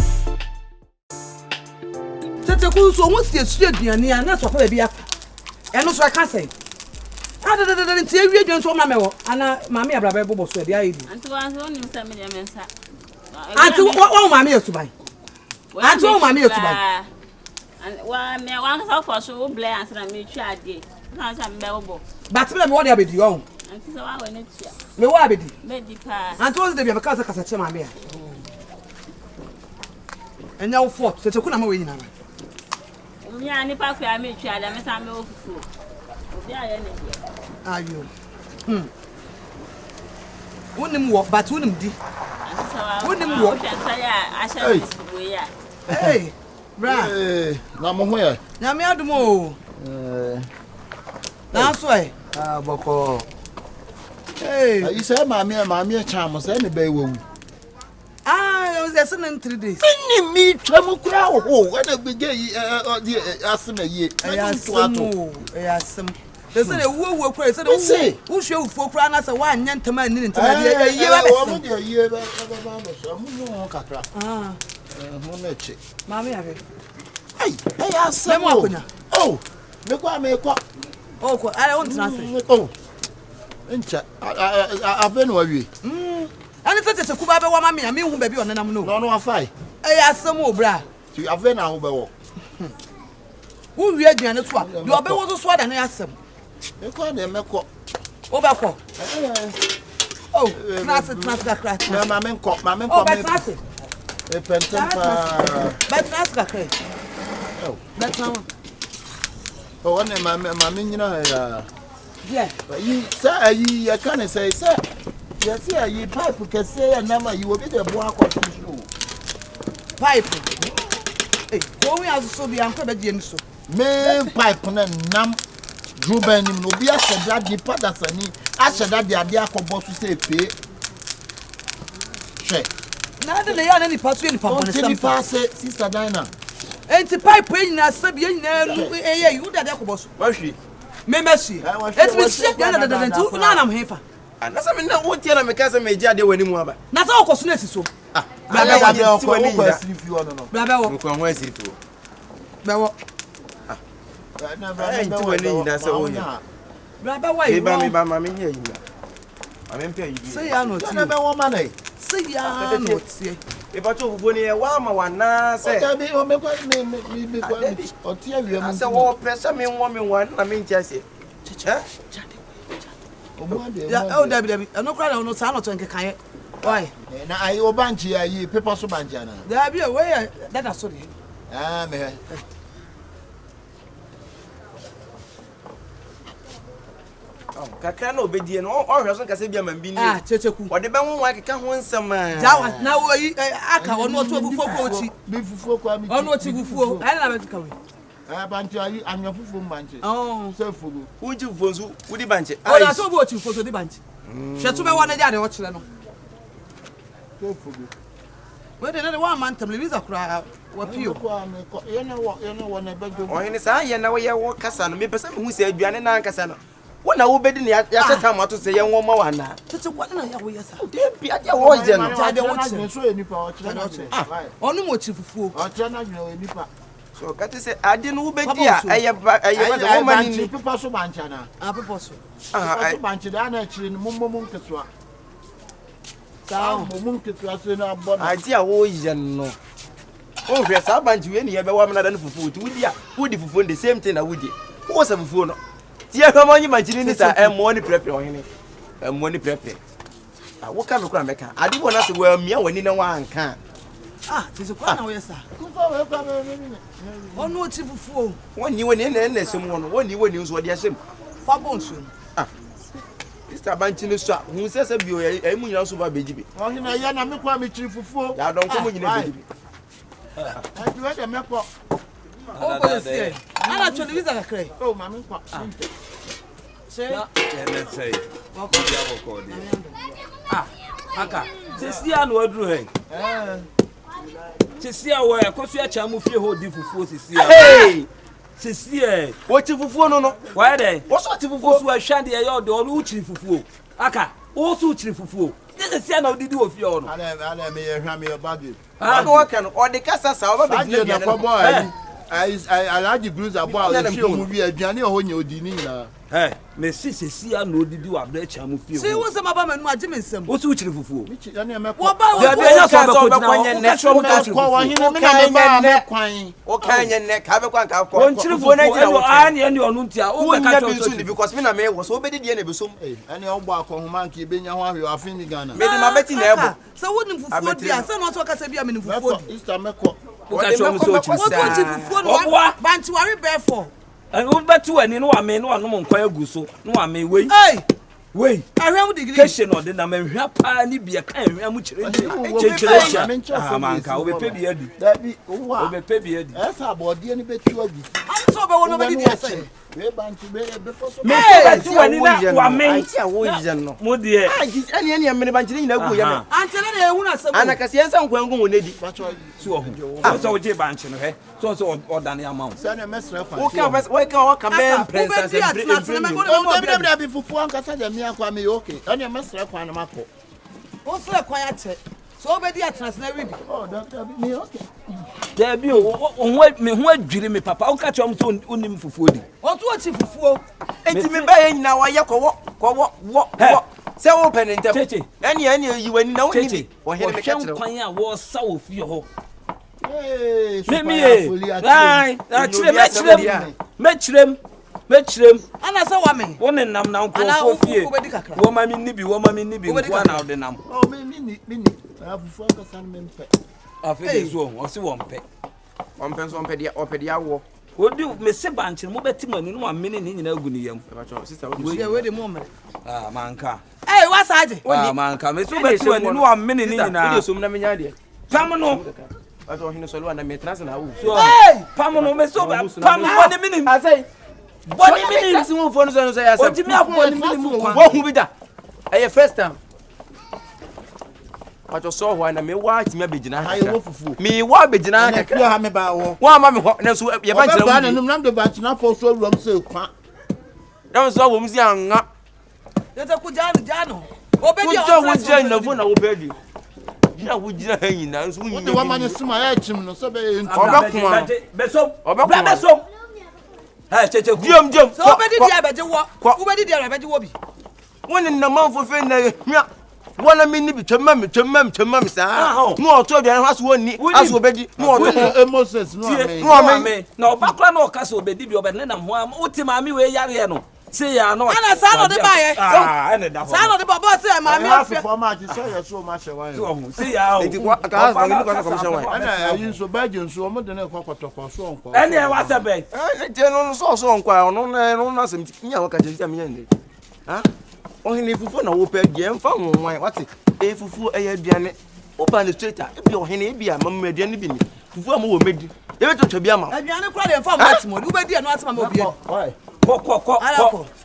Speaker 4: Kyekyeku so won sie aduane a na so fa bia eno so aka say nti ewie dwan so ma mewo ana maami abraba bobo so bia yedi
Speaker 9: anti wan so nim sa me de mensa
Speaker 4: anti wa maami yesuban anti wa maami yesuban
Speaker 9: wa me wan so for so ble answer na me twa ade na sa me bobo
Speaker 4: batime me wo de abedi yo
Speaker 9: anti so wa we ne tia
Speaker 4: me wo abedi
Speaker 9: me di pa
Speaker 4: anti wo de bia ka sa kasa che maami a enya wo fort Kyekyeku na ma we nyina na
Speaker 9: nya ni pa kwa me twa ade me sa me ofufu obi aye ne
Speaker 4: ayo wonim wo but wonim di wonim wo hey bra
Speaker 1: na mo ho ya
Speaker 4: na me adum o na so
Speaker 1: boko
Speaker 4: hey
Speaker 1: ayi say maami cham say ne be wo
Speaker 4: it was just in 3 days
Speaker 1: ni mi twam kura wo when be ge asema ye
Speaker 4: ayasem they say wo kura say wo hwe wo kura na say wa nya ntama ni ntama ye ba
Speaker 1: wo de ye ba no so mu no kakra ho na chi
Speaker 4: maami ave
Speaker 1: ai asem oh me kwa
Speaker 4: oh ko I want to say
Speaker 1: oh ncha ave no awie
Speaker 4: ani Kyekyeku ba be wa mami a me hu ba bi onenam no
Speaker 1: no afai
Speaker 4: ayasem o bra
Speaker 1: ti ave na ho be wo
Speaker 4: wo wi aduane so a de obe wo so da na yasem
Speaker 1: e ko na meko
Speaker 4: o ba ko oh trans kakra
Speaker 1: na mama nko
Speaker 4: oh ba trans
Speaker 1: e pentem pa
Speaker 4: ba trans kakra
Speaker 1: oh
Speaker 4: ba trans
Speaker 1: oh one mama nyina ya
Speaker 4: yeah
Speaker 1: yi sa ayi ya kan say ya see ayi pipe kese ya na ma yi obi de bo akọ so
Speaker 4: pipe eh ko wi aso bi anko be die ni so
Speaker 1: me pipe na nam Ruben no bi aseda di padasani aseda di ade akobo so se pe she
Speaker 4: na de le ya na ni paso ni papa ne
Speaker 1: sam pa se sister Dina
Speaker 4: enti pipe nyina sabi nyina nu eye yu da de akobo so
Speaker 3: wa hwi
Speaker 4: me mesi enti me shek na tu na nam hefa
Speaker 3: na sa me na wo tie na me ka se me ji ade wani mu aba
Speaker 4: na sa okoso na siso
Speaker 1: bla bla bla ko asiri fi ono no
Speaker 4: bla bla wo
Speaker 3: ko ho asiri fi
Speaker 4: bla wo
Speaker 1: na bla bla
Speaker 3: wani nyina se wo nya
Speaker 4: bla bla wa yi
Speaker 3: me ba ma me nya yi na ma me mpe yi
Speaker 4: say ya no ti
Speaker 1: na be wo ma na
Speaker 4: say ya no ti
Speaker 3: e ba to fugo ni e wa ma wa na se
Speaker 1: o be o me kwa me kwa o ti awie mu
Speaker 3: se wo pressure me wo me wa na me ntia se
Speaker 4: ya o dabi no kra no sa no to nke kan why
Speaker 1: na ayi o banji ayi paper so banji na
Speaker 4: dabi o we that so dey
Speaker 1: me
Speaker 3: kakra na obedie no o hwe so nkase bia man bi ni
Speaker 4: Kyekyeku
Speaker 3: o de be ho wa keka ho nsem
Speaker 4: jawa na wo yi aka ono otu fufuo ko ochi
Speaker 1: bi fufuo kwa mi
Speaker 4: ono ochi fufuo ai na betuka we
Speaker 1: banche ayi anya fufuo banche se fugo
Speaker 3: uji fufuo nso udi banche
Speaker 4: o da so bo ochi fufuo so di banche hwe to be wona dia de o kire no
Speaker 1: se fugo
Speaker 4: we de na one man tam Louisa kura wa pio
Speaker 1: yana wo na bejo
Speaker 3: o hene sa ye na wo ye wo kasa no me pese me hu se aduane na nkasa no wona wo bedi ne ya seta mato se ye nwo ma wa na
Speaker 4: Kyekyeku na ya wo yesa
Speaker 3: de bia je wo je no
Speaker 4: ja de wo kire
Speaker 1: so enipa o kire na
Speaker 4: ono mo ochi fufuo
Speaker 1: o kire na gwe enipa
Speaker 3: so kati se ade no wo bedi a eye ba wo ma ni
Speaker 1: pipa so bancha na
Speaker 4: pipa so
Speaker 1: so bancha da na kire no mummo nkeswa sa mummo nkeswa se na abo na
Speaker 3: ade a wo je no o hwe sa banchi we ni ye be wa mna da no fufu ti wudi a wudi fufu the same thing na wudi wo sa fufu no ti e hwa manyi manchi ni sa emo ni prepare ohene emo ni prepare wo ka me kura meka ade bo na se wa mia wani na wa anka
Speaker 4: Kyekyeku na wo yesa ono ochi fufuo
Speaker 3: woni woni na sem wono woni nso de asem
Speaker 4: fa bonsu
Speaker 3: Mr. Banchi no so hu se bio e mu nyina so ba bejibe
Speaker 1: ohina ya na me kwa me kiri fufuo
Speaker 3: ya don ko mu nyina bejibe
Speaker 1: ati we de me ko
Speaker 4: o ko se ana cho Louisa kakre
Speaker 1: o ma me kwa
Speaker 4: se
Speaker 5: let's say
Speaker 8: aka sesia no aduru hen sesia wo ekosu acha mu fie ho di fufuo sesia sesia
Speaker 3: wo ti fufuo no
Speaker 8: why dey
Speaker 3: wo so ti fufuo
Speaker 8: so ahwa de ye o de o uchiri fufuo aka o so uchiri fufuo sesia na odidi wo fie ono
Speaker 1: ala me ye hwa me your bag
Speaker 3: no wa kan o de kasa sa o ba be
Speaker 1: na ko boy I alaji blues abo a fi o mu bi aduane o nya odi ni na
Speaker 8: me sesia na odidi wa bra acha mu fie
Speaker 4: se wo se maba manu agye mensem
Speaker 8: o so uchiri fufuo
Speaker 1: ya me ko
Speaker 4: wo ba wo
Speaker 8: be nya so be ko jina
Speaker 3: ne so
Speaker 1: ko wa hina me na ba me kwan
Speaker 3: o kan nye ne ka be kwan ka ko
Speaker 8: onchiri fufuo na jina wo ani onu ntia o be ka
Speaker 3: to so because me na me wo so be di na be som
Speaker 1: ani o gba ko homa nka be nya ho ahwe afin ni Ghana
Speaker 3: me di ma beti na ebo
Speaker 4: se wo nim fufuo dia se no so kasa bia me nim fufuo di
Speaker 1: Easter me ko
Speaker 8: o ka cho mu so uchiri
Speaker 4: wo to chi fufuo no banchi wari be for
Speaker 8: o betu ani no wa me no anu nkwan agu so no wa me wei wei
Speaker 4: ahwam degree
Speaker 8: keshe no de na mahwa pa ni bia kan ahwam chekere amanka o be pe bia di
Speaker 1: da bi o
Speaker 8: be pe bia di
Speaker 1: esa abode ni betu agu
Speaker 4: an so be wono be di ase
Speaker 1: we banchi be for so
Speaker 8: me betu ani na wa me
Speaker 3: ai ti awo je no
Speaker 8: mo de
Speaker 3: ani me banchi ni na agu ya me
Speaker 4: antele na ehu na sebo
Speaker 3: ana kasi ensa nkwan ngun wonedi
Speaker 8: so ho so je banchi no he so odane amount
Speaker 1: se na mesra kwa
Speaker 3: o ka be princess
Speaker 1: o be fufu ankasa de mi akwa me okay ani mesra kwa na mako
Speaker 4: o sre kwa ya che so be di atras na wi bi
Speaker 1: oh doctor bi me okay
Speaker 8: there be me ho adwire me papa o ka chom so onim fufuo di
Speaker 4: o to chi fufuo
Speaker 3: enti me ba yen na wa ye wo se wo penentem ani yi wani na woni bi wo hele me ka kire
Speaker 8: kwan a wo sa wo fie ho mechirem
Speaker 4: ana sa wa me
Speaker 8: woni nam na nkofo fie wo ma mi nibi nkwa na ode nam
Speaker 1: oh me ni afufu ankasa me mpe
Speaker 8: afede zo o se wo mpe
Speaker 3: so mpe dia opede awo
Speaker 8: odi me se banchi mo beti mani no amene ni nyina agu ni yam
Speaker 3: sister
Speaker 4: we de mo mere
Speaker 8: manka
Speaker 4: wa saje
Speaker 8: manka me so beti mani no amene ni nyina
Speaker 3: odi so na menya de
Speaker 8: pam no
Speaker 3: ato hino so lo na me trans na wo
Speaker 8: pam no me so pam boni minim
Speaker 3: asai boni minim si won fo no so ya sa
Speaker 8: odi me aboni minim kwa
Speaker 3: wo hu bi da eye first time ato so ho na me wa ti me begina ha me wa begina ha
Speaker 1: ka ha me ba wo
Speaker 3: wa ma me ho na so ye ba ngira
Speaker 1: wo ba na num nam de ba tina fo so ruam se kwa
Speaker 3: na so wo mzi anga
Speaker 4: yete ku jano obedi
Speaker 3: o wo je na fo na wo bedi ya wo jira hanyi na so
Speaker 1: wo de wa ma ne sima ya chim no so be ntu
Speaker 3: obekuma
Speaker 8: besom ha cheche ku
Speaker 3: jom
Speaker 4: so obedi dia beje wo obedi dia beje wo bi
Speaker 3: woni na manfo fe na hwa wona me ni bi twemam sa no oto bia na so woni aso obedi no oto
Speaker 1: Moses no
Speaker 8: ame na obakra na okasa obedi bi obedi na ho am uti maami we yare no se ya no
Speaker 4: ana sa no de ba ye
Speaker 8: ene da ho
Speaker 4: sa no de baba se maami afia
Speaker 1: for ma ti so ya so ma hye wan
Speaker 8: so se ya o
Speaker 3: enti kwa ka ha ni kwa commission wan
Speaker 1: ana ayin so ba je so mo de na kwa kwatoko so onko
Speaker 8: ene wa se be
Speaker 3: je no so nkwa no na sem nya wa ka je nya me nya ha ohene fufu na wo pa die mfa honwan wate fufu aduane oba ne straight e ohene e bia mamma aduane bi ni fufu am wo medi e beto twa bi ama
Speaker 4: aduane kura de mfa matimo du be di eno atema ma obi
Speaker 8: ko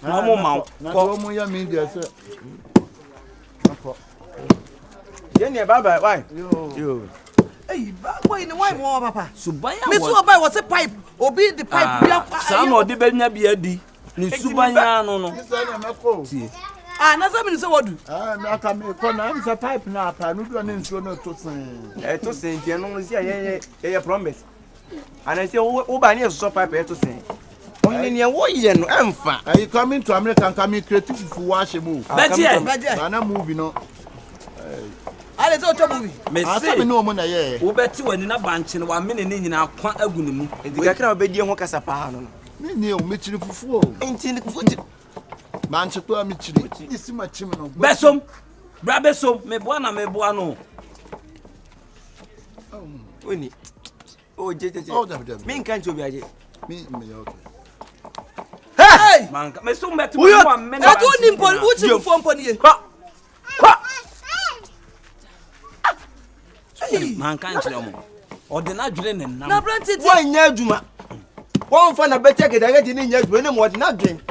Speaker 8: na mo ma
Speaker 1: ko mo ya mi dia se
Speaker 3: ye ne baba why yo
Speaker 4: Hey, boy, in the wine, papa.
Speaker 8: Subaya,
Speaker 4: Miss Oba was a pipe, obi the pipe.
Speaker 8: Some of the Benya Biadi, ni Subaya, no.
Speaker 4: Another minute, what do?
Speaker 1: I come for a pipe now. I don't know to say.
Speaker 3: To say, you know, a promise. And I say, Oba needs so pipe to say. Only near what you know, I'm fine.
Speaker 1: Are you coming to America? Coming creative for wash a move.
Speaker 8: But yeah,
Speaker 1: I'm moving on.
Speaker 4: I don't know movie.
Speaker 1: I don't know when I hear.
Speaker 8: Who bet you in a bunch in 1 minute in our quite a good moon.
Speaker 3: And the guy be dear Hokasapano.
Speaker 1: Neil Mitchell for 4.
Speaker 3: Ain't in the foot.
Speaker 1: Manchester Mitchell. You see my chimney.
Speaker 8: Bessom, Brabesso, me buana, me buano.
Speaker 3: Winnie. Oh, JJ. Mean can't you be me, okay.
Speaker 8: Hey! Man, me so met 1 minute.
Speaker 4: I don't need for which you form for you.
Speaker 8: Man can't tell me. Or the not drilling and
Speaker 4: now, Branted,
Speaker 3: why, Najuma? One for a better get I get in your brain and what not drink.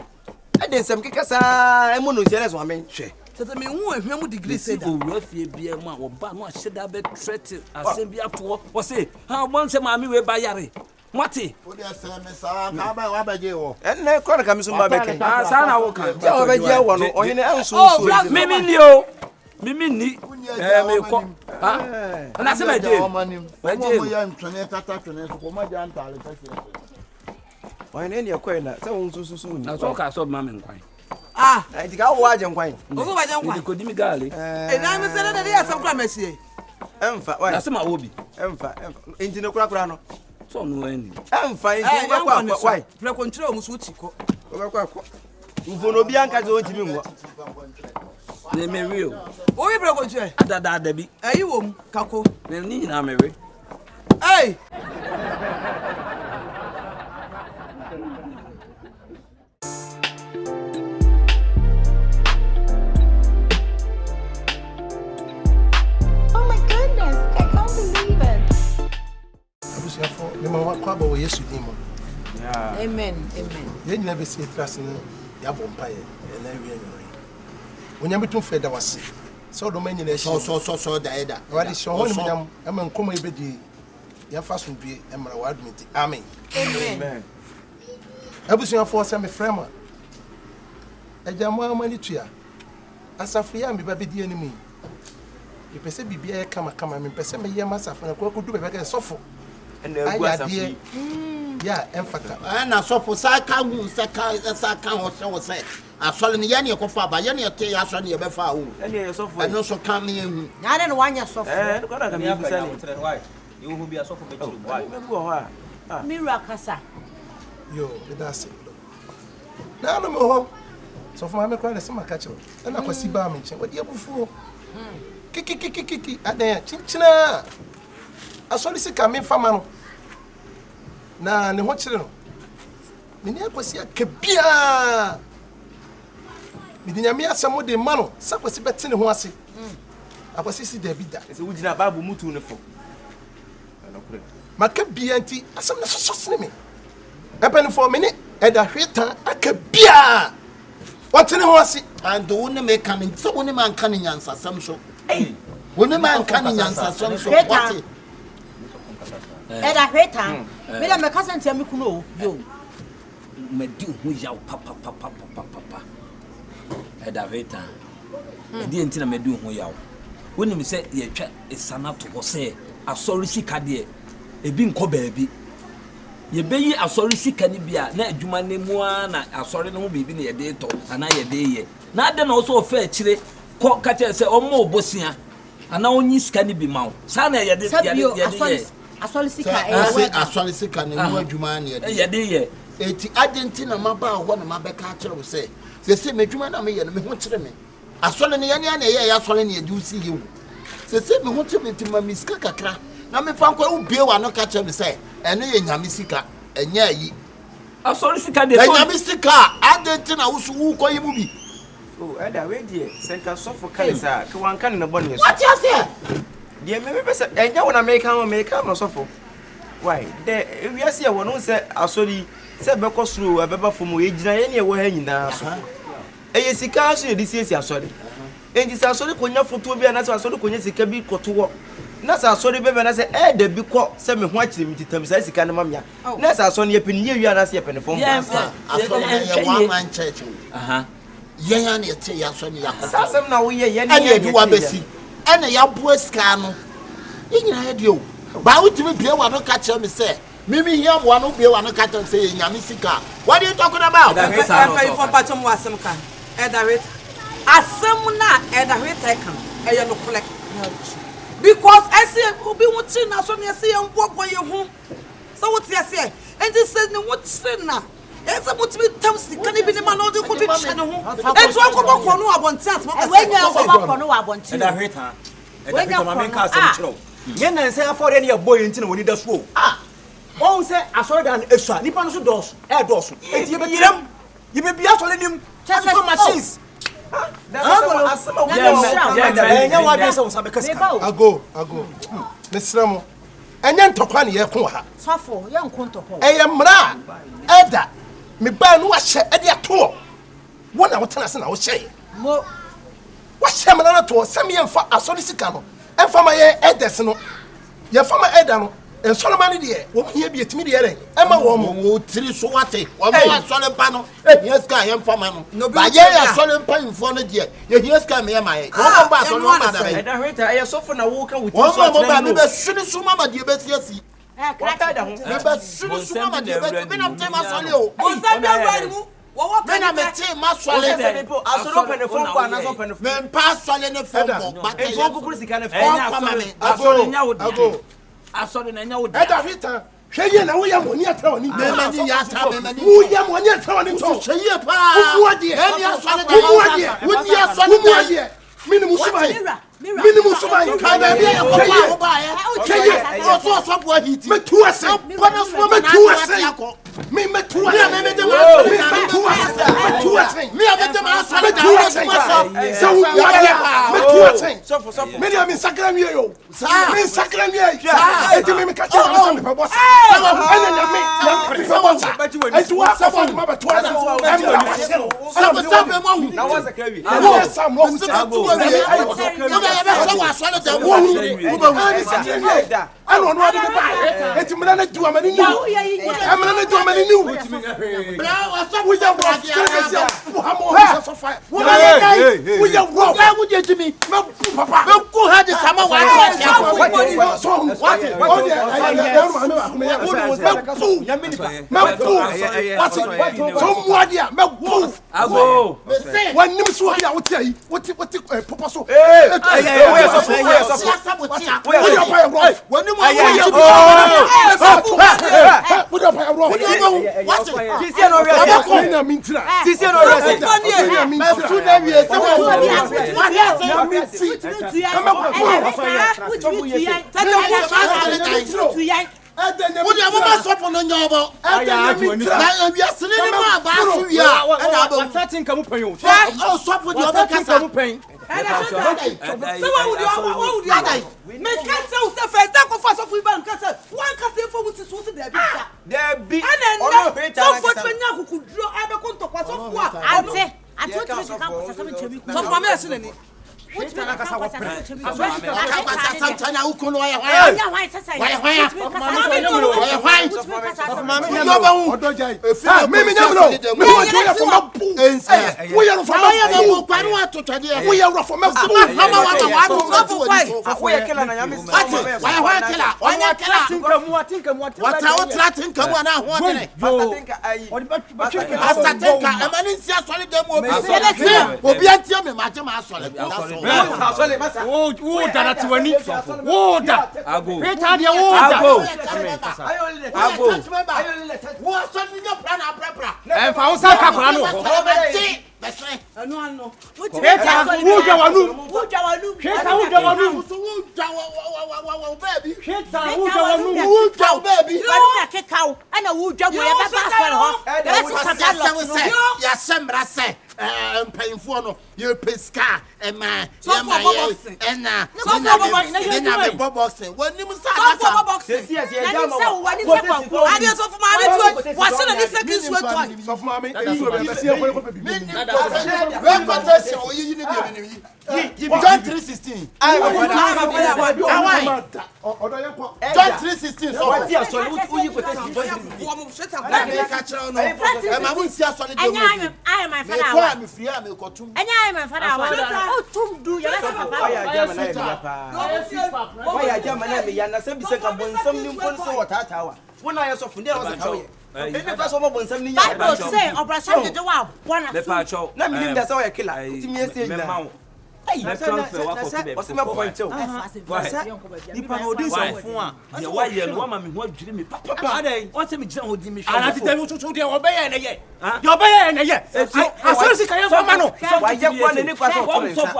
Speaker 3: I did some kickers. I'm going to jealous one man.
Speaker 4: So the me who have no degree said,
Speaker 8: oh, Ruffy be a man or Bama should have been threatened. I send be up to what say, how once a mammy will buy Yari. Mati.
Speaker 3: And now, Connor comes to my back.
Speaker 8: Sana will come.
Speaker 3: Oh,
Speaker 8: Mimino. Mimi, and I said, my dear,
Speaker 3: why any acquaintance? So soon.
Speaker 8: I talk. I saw Mammy.
Speaker 4: Ah,
Speaker 3: I think I'll watch and quite.
Speaker 4: oh, I don't want
Speaker 8: to go to Migali.
Speaker 4: And I'm saying that there's some clemency.
Speaker 3: That's my hobby. Into the crack.
Speaker 8: So no end.
Speaker 3: I'm fine. Why?
Speaker 4: Control Musuchiko.
Speaker 3: Ufonobianka don't you mean?
Speaker 8: They may real.
Speaker 4: Oh, you broke your
Speaker 8: That Debbie.
Speaker 4: Are you home, Kako?
Speaker 8: They need a Mary.
Speaker 4: Hey!
Speaker 6: Oh my goodness, I can't believe it.
Speaker 7: I was here for the Mama Quabo yesterday.
Speaker 4: Amen. Amen.
Speaker 7: You never see a trust in Yabompire and every when you between Fed, I was sick. So the many nations so the Eda. What is your home? I'm in Como Bedi. Your fast will be Emerald Admit. Amen.
Speaker 4: Amen.
Speaker 7: I was your force and a framer. A Jama money to ya. As a free army, baby, the enemy. You perceive be a come and perceive me, myself, and a could do better suffer.
Speaker 3: And dear.
Speaker 7: Yeah, emphatic.
Speaker 1: And I saw for Saka, or say. I saw in the Yanni of Faba, Yanni of Tay, I saw near Befa, and also coming.
Speaker 2: I don't want your sofa.
Speaker 10: You will be a sofa.
Speaker 2: Mirakasa.
Speaker 7: Yo, that's it. Now, no more. So for my crying, some catcher. And I was see Barman. What you before? Kiki, at there, Chinchina. I saw this coming from man. Now, and what you know? Minia was here, Kabia. Midiamia, some of the man, some was better than Wasi. I was see the bidder.
Speaker 3: It's a wood in a babu mutu.
Speaker 7: Macabia, as some sauce me. Happen for a minute, and a hater, a cabia. What's in a Wasi?
Speaker 1: And the woman may come in, so one man canning answer some so. When a man canning answer some so.
Speaker 2: And I hate him. Madam, my cousin tell me, no, you.
Speaker 8: Medu who yaw papa. Edaveta. Edi entina medu who yaw. When him say ye twa esana to say asori sika de ebi nko baabi. Ye beyi asori sika ni bia na adwuma ne mu na asori no bibi na ye de to ana ye de ye. Na ade na also ofa akire ko ka che say omo obosia ana onyi sika ni bi mawo. Sa na ye de
Speaker 2: asori sika
Speaker 1: asori sika na mu adwuma na ye
Speaker 8: de ye.
Speaker 1: Eti Argentina maba ho na mabeka akire wo say se medwuma na me ye no me ho kire me asole ne yane na ye asole ne ye usi ye wo se me ho kire me ntima miska kakra na me fa nkwa ubie wa no ka kire me say eno ye nyame sika enya yi
Speaker 8: asole sika de
Speaker 1: nyame sika Argentina wo su wo koyi mu bi
Speaker 3: Oh, Ada, wait here. Senka suffer cancer. One can in the bonnet.
Speaker 2: What you say?
Speaker 3: Dear, maybe and you want to make a suffer. Why? There, we are see one who said, I saw the said because through a baby from age, any way in the yes, he can't see this is sorry. And this is sorry when you're for 2 and I saw the Queen can be got to work. Nasa sorry, baby, and I said, eh, the big court, semi watch him to tell me, says he can't mamma. Nasa son, you've been near you and I see a penny.
Speaker 1: Yes, one man church. Yan yet ya so ni yakọ.
Speaker 3: Some now we yan
Speaker 1: do abesi. Ene ya bo ska no. Yinyina he de o. Ba wutimi bie wa no ka kire me say. Mimi here mo no bie wa no ka kire say nyame sika. What are you talking about?
Speaker 4: For patom wasem kan. Edawet. Asem na edawet I kan. E no collect. Because I say obi wuti na so me say mpopo ye hu. So what you say? And this says no what say na. Esa mutimi tamsi kan bi ne ma no de ko bi che ne ho. Etu akobọ ko no abonti asmo ka.
Speaker 2: We nya akobọ ko no abonti.
Speaker 10: Edawet ha. Edawet ma men ka asem chiro. Yen na nse afore ne ye boy nti na woni da so. On say asore dan esua nipa no so dos e dos. Enti ye betiram ye be bia sole nim. Just machines.
Speaker 7: Ago. Mesramo. Enya ntokwa ne ye ko ha.
Speaker 2: Safo, ye nko ntokwa.
Speaker 7: Eyemra. Eda. Me ba no wa hye e de ato. Wona wo tena se na wo hye.
Speaker 2: Mo.
Speaker 7: Wa hye me na to se me yemfa asori sika no. Emfa ma ye edes no. Ye fa ma eda no. En Solomon de wo hie bi etimi de yere. Ema wo mo
Speaker 1: wo tiri so wate. Wo ma sole pa no. Ehia ska yemfa ma no. Ba ye ya sole pa info no de. Ye hia ska me yema ye. Wo mo ba so no ma da be.
Speaker 3: Eda hweta e so na wo ka wuti
Speaker 1: so. Wo mo ba me be suni so mama de be tiasi.
Speaker 3: Wata da ho.
Speaker 1: Me be suni so mama de be be na tema sole o.
Speaker 4: Mo sa bia wari mu. Wo
Speaker 1: me na me te ma sole.
Speaker 3: Asoro pe ne fon kwa na so pe ne fon.
Speaker 1: Me pa sole ne fon bo. Ba
Speaker 3: e so kukuru sika ne fon.
Speaker 8: Asoro nya wo dia. Asoro na nya wo dia.
Speaker 7: Eda hweta. Hweye na wo ya mo ni atra oni.
Speaker 1: Me mani ya ta me mani.
Speaker 7: Wo ya mo ni atra oni to.
Speaker 1: Hweye pa.
Speaker 7: Wo de.
Speaker 1: Eni asole de. Wo di asole de.
Speaker 7: Minimum subai. Minimum subai.
Speaker 1: Ka ba bia ko ba wo ba ye. Hweye. O so bo hiti.
Speaker 7: Me tu ase.
Speaker 1: Bana so
Speaker 7: me tu ase. Me tu ase. Me tu ase.
Speaker 1: Me abete ma asole da.
Speaker 7: So wo ya. Me tu ase. So me dia me sakra mi yo. Me sakra mi yo. Eti me ka cha na me pa boss. Ene na me pa boss. Eti wa sa fo ma ba tu ase.
Speaker 3: Na wa sakra wi.
Speaker 7: Wo sa mo hu sa. I don't know what to buy. It's a man to a man new. I'm going to do a man new. We are we are wrong. Why would you to me? Papa, who had the summer What you must up on the novel? We are sitting about oh, stop with your pain. So what would you
Speaker 4: make cancel first? That go fast off with bank. One can for which is also there.
Speaker 3: There be
Speaker 4: so for now who could draw ever contact was of what I told you so for me as in what can I say?
Speaker 10: Oh, that wani. Oh, that. Ago. Peter, dia oh, ago.
Speaker 1: What something your plan abra.
Speaker 10: Eh, fa o sa ka kwa no.
Speaker 4: No.
Speaker 1: Peter,
Speaker 7: who jawanu?
Speaker 1: Peter, who jawanu? baby.
Speaker 2: Hweta wo baby. Ba keka ana wo dwa mo ye ba ba asore ho.
Speaker 1: Ya sembra se mpayimfo no ye peska ema ena me boxing wonim sa aka
Speaker 2: yes ye jama wo ade so fu ma me tu wa se na ni second sweat toy
Speaker 7: so fu ma me so be se e ko baby
Speaker 1: we contest o yi ni bi John 3:16 John 3:16 so
Speaker 10: what you so you quotation
Speaker 1: ma won si asole de
Speaker 2: anya I my father
Speaker 1: wa me free am ko tum
Speaker 2: anya I my father wa o tum du ya sa papa
Speaker 10: why ya jama na ya pa why ya jama na me ya na se bi se ka bonsam ni mpon so watata wa wona ya so funde wa se kawe ebe pa so mo bonsam ni ya
Speaker 2: Bible say obrasam de wa bona
Speaker 8: me pa cho
Speaker 10: na me nim da se wa killer timi ese na
Speaker 8: Hey, let's transfer what to be.
Speaker 10: What's my point?
Speaker 8: Nipa no dey so fun a. Ye wa ye no wa ma me ho adwire me papa. Adai. What say me gina ho di me hwe.
Speaker 10: Ana tete mi tutu de obeye na ye. De obeye na ye. Asori sika ye fama no. Wa ye kwa ne ni kwa so to nsa.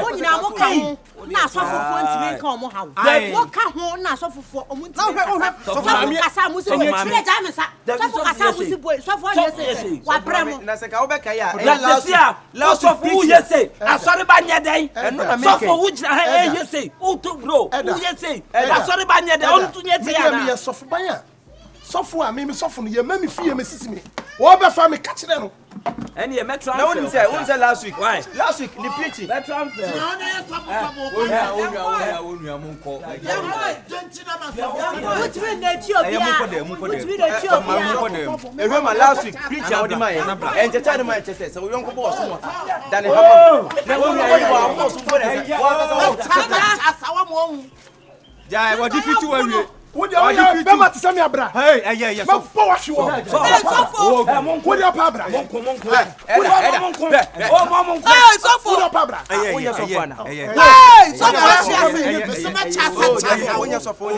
Speaker 2: Wo nyina mo ka ho na asofofo ntimi ka omo hawo. Wo ka ho na asofofo omo ntimi ka. Sofo kasa mu se we chire ja me sa. Sofo kasa mu si boy. Sofo ye se. Wa bremo.
Speaker 10: Na se ka wo be ka ya.
Speaker 8: La sofo ye se. Asori ba nye den. Sofo wo gina ha ye se. O to bro. Wo ye se. Asori ba nye den. On to nye ti ana.
Speaker 7: Me ye sofo ban ya. Sofo a me sofo no ye ma me fie me sisi me. Wo be fa me ka kire no.
Speaker 8: Any me transfer.
Speaker 10: Na won say last week.
Speaker 8: Why?
Speaker 10: Last week the preaching.
Speaker 8: Let transfer.
Speaker 10: Onua monko.
Speaker 2: Wotwe na ti obia. Wotwe na ti obia.
Speaker 10: Ehwe ma last week preacher odi ma ye. Encheta de ma chese se wo yonko bo so mo. Dane hama. Na won ya wa bo so bo na se. Wa ka
Speaker 2: Asawa mo hu.
Speaker 10: Ja wo di fitu wa wie.
Speaker 7: Wo de o be ma tsami abra.
Speaker 10: Hey, yeah.
Speaker 7: Ma po wa hwo.
Speaker 2: Sofo.
Speaker 7: Wo de pa abra.
Speaker 8: Monko.
Speaker 2: Hey, Sofo.
Speaker 7: Wo de pa abra.
Speaker 10: Wo ya sofo na.
Speaker 2: Hey, Sofo asiase. Me se ma chasa.
Speaker 10: Wo ya sofo.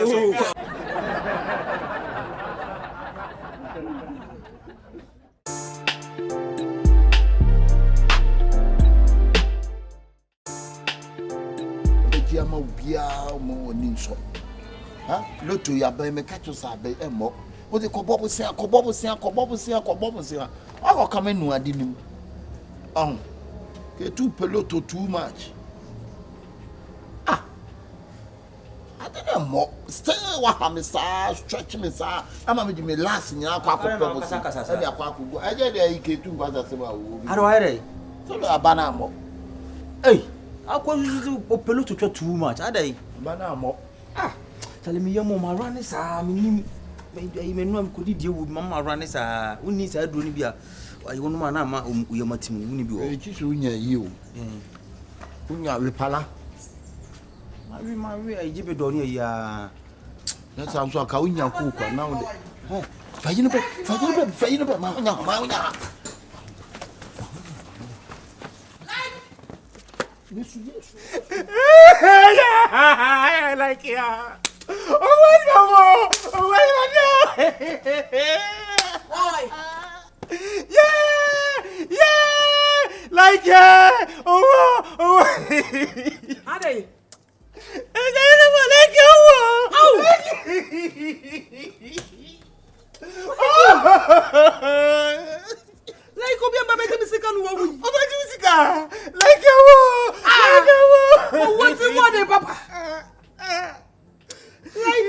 Speaker 1: Diama ubia mo ni nso ha loto ya ba me ka cho sa ba emo wo de kobobo se ako kama nu ade nim ke tu peloto too much adena mo stay wa ha me sa stretch me sa ama me di me last nya akwa kobobo se e bi akwa kogo aje de ike tu ngwaza se ba wo bi
Speaker 10: Aro ayre.
Speaker 1: so lo abana mo
Speaker 10: Akwa peloto too much. Adai.
Speaker 1: abana mo
Speaker 10: Tell me your mama run sa me no am kodi die wo mama run sa unni sa aduro ni bia ayi wonu ma na ma uyamatim unni bi wo
Speaker 1: chi so nya yi o unya repala
Speaker 10: ma we ayi jibe do ni ya
Speaker 1: na sam so ka unya ku kwa na wo de fa yi no be ma unya Yesu
Speaker 10: I like ya. Oh my
Speaker 2: Why?
Speaker 10: Yeah. Like ya. Oh.
Speaker 2: Ade.
Speaker 10: Like ya.
Speaker 4: Like obi amba make me sika no wo.
Speaker 10: Oba ji sika. Like ya wo.
Speaker 4: What you want, papa? Like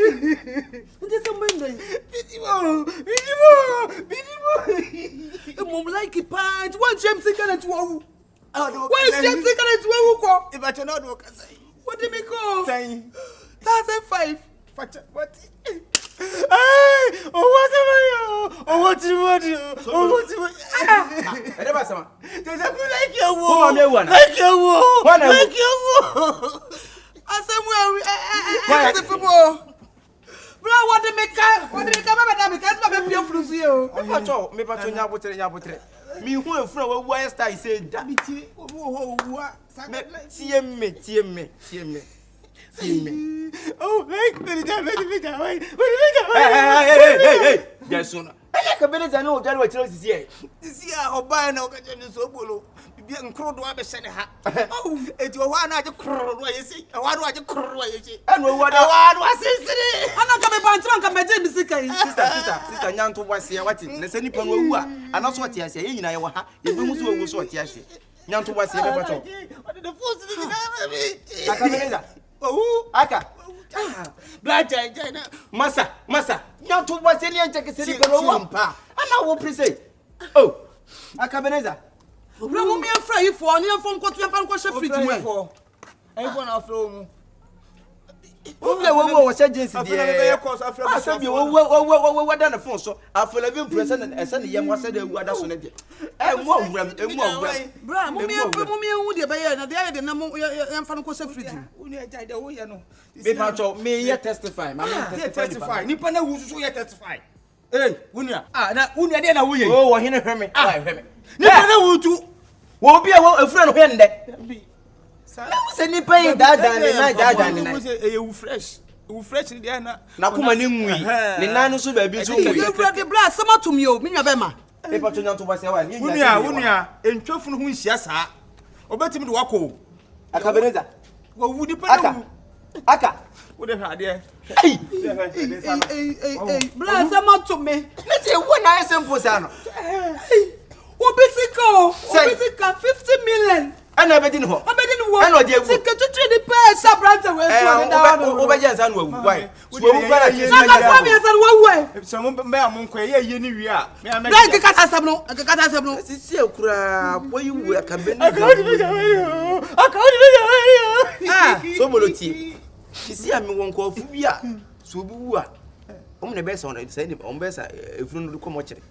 Speaker 4: this is Monday. Bidimo. Mom like it pant. What James sika to wo. Why James sika to wo ko?
Speaker 10: If I turn out work say.
Speaker 4: What do me go?
Speaker 10: Say.
Speaker 4: 1005.
Speaker 10: What? What you want? Never sama.
Speaker 4: Like you
Speaker 10: Who na ewu na?
Speaker 4: Like you
Speaker 10: Who na ewu?
Speaker 4: Like you Asem we football. Bro, what the make? Baba make us be influence you.
Speaker 10: Me pacho nya botre. Mi hu efura we wa style say da.
Speaker 4: Biti wo
Speaker 10: Tie me.
Speaker 4: Oh, like me.
Speaker 10: Hey. Yes, sir. Akabenezer no hotel we chiro sisi e.
Speaker 4: Sisi a oba na o ka je ni Sobolo.
Speaker 10: bi nkro do abɛhyɛ ne ha eti owa na age kro do ayesi owa do age kro do ayesi
Speaker 3: ɛna owa da
Speaker 10: owa do asensere
Speaker 4: ana ka me pantran ka me je mi sika yi
Speaker 3: sister nyanto wase ya wati na sɛ nipa no awu a ana so ɔte ase ye nyina ye wɔ ha ye bi mu so owu so ɔte ase nyanto wase ye bɛbɔ tɔ
Speaker 10: ɔde the force ni nyina me
Speaker 3: Akabenezer
Speaker 10: owu
Speaker 3: aka
Speaker 10: blaja na
Speaker 3: masa nyanto wase ni anche kese nipa no awu mpa ana wo prise oh Akabenezer
Speaker 4: bra mo me afra yi fo ni afo nkoto ya fa nko hye fridge mu
Speaker 10: ayifo na afro mu
Speaker 3: Umle wo se jinsi die. Asabi wo da na phone so. Afola bi impress na ese ne yem wase da wu ada so ne de. Mu awuram.
Speaker 4: Bra mo me hu de be ye na de na mo yem fa nko hye fridge mu.
Speaker 10: Uni ajai de wo ye no.
Speaker 3: Be ma cho me ye testify. Ma me
Speaker 10: testify. Nipa na wu so ye testify. Eh, unia. Na unia de na wo ye.
Speaker 3: Oh, wo hene hweme. Hweme.
Speaker 10: Nipa na wu tu.
Speaker 3: Wo bi a wo afura no hwe nde. Se ni pay da na.
Speaker 10: Wo say e fresh. Wo fresh ni de
Speaker 3: na kuma ni nwui. Ni nan so ba bi so nwui.
Speaker 4: You bra de bra sama to me o, me nwa be ma.
Speaker 3: E pa to nyanto ba se wa ni
Speaker 10: unia entwafunu hu nhia saa. Obetimi de wako.
Speaker 3: Akabenezer.
Speaker 10: Wo wu di pa na wu.
Speaker 3: Aka.
Speaker 10: Wo de hade.
Speaker 4: Bra sama to me.
Speaker 3: Let e wo na simple sa no.
Speaker 4: Obitika 50 million.
Speaker 3: Ana abedi ni ho. Ana odi ewu.
Speaker 4: Sika tutri ni pa sa branta we so ni da
Speaker 3: wo ba je nsa no awu. Why? So wo bara ti
Speaker 4: na ka fa mi nsa no awu.
Speaker 10: So mo me amonko ye ni wi a. Me am.
Speaker 4: Bra ke kata asem no.
Speaker 3: Sisi akura boyi wu Akabenezer.
Speaker 10: Ah,
Speaker 3: Sobolo ti. Sisi ami won ko fu bi a. So bi wu a. Na be sa on say ni on be sa efunu no ko mo kire.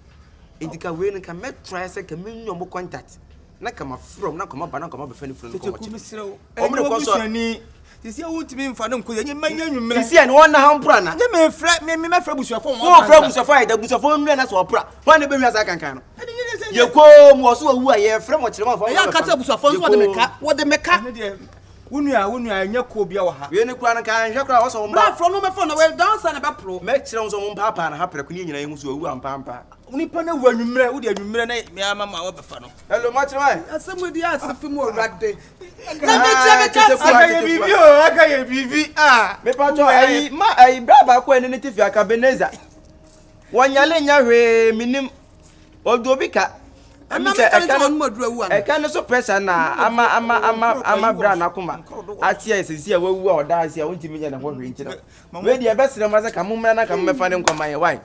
Speaker 3: Edika we no ka me try say ka me nyo mo contact. Na kama from na kama bana kama be fani from ko mo kire.
Speaker 10: Omre ko so ni. Sisi a wutimi mfa no nko ye manya nwumre.
Speaker 3: Sisi an won na ha mpra na.
Speaker 10: Nye me fra me fra busuafo won.
Speaker 3: Wo fra busuafo ai da busuafo nnu na so opra. Wan na be hwasa kankan no. Ye ko mo so awu a ye fra mo kire mo fa.
Speaker 4: Ya kata busuafo nso wo de meka.
Speaker 10: Wunu anya ko bia wa ha.
Speaker 3: We ne kura na kan hwe kura wo so
Speaker 4: bra from no me phone na we dancer na be pro.
Speaker 3: Me kire wo so mo papa na ha pre ko ni nyina ye so awu ampa.
Speaker 10: Nipa na wu anwumre wo de anwumre na me ama ma wo be fa no.
Speaker 3: Hello match man.
Speaker 4: Asemudi asifi mo rade.
Speaker 3: Na me tire
Speaker 10: aka ye bibi
Speaker 3: me pa to ai ma ai bra ba ko ene ne tifi Akabenezer. Wonyale nya hwe minim odobika. Ami se eka no so pressure na ama bra na kuma atia esisi a wawu a oda asia wontimi nya na ho hwe nkira we dia besere ma se ka mumra na ka mefa ne nkoma ye why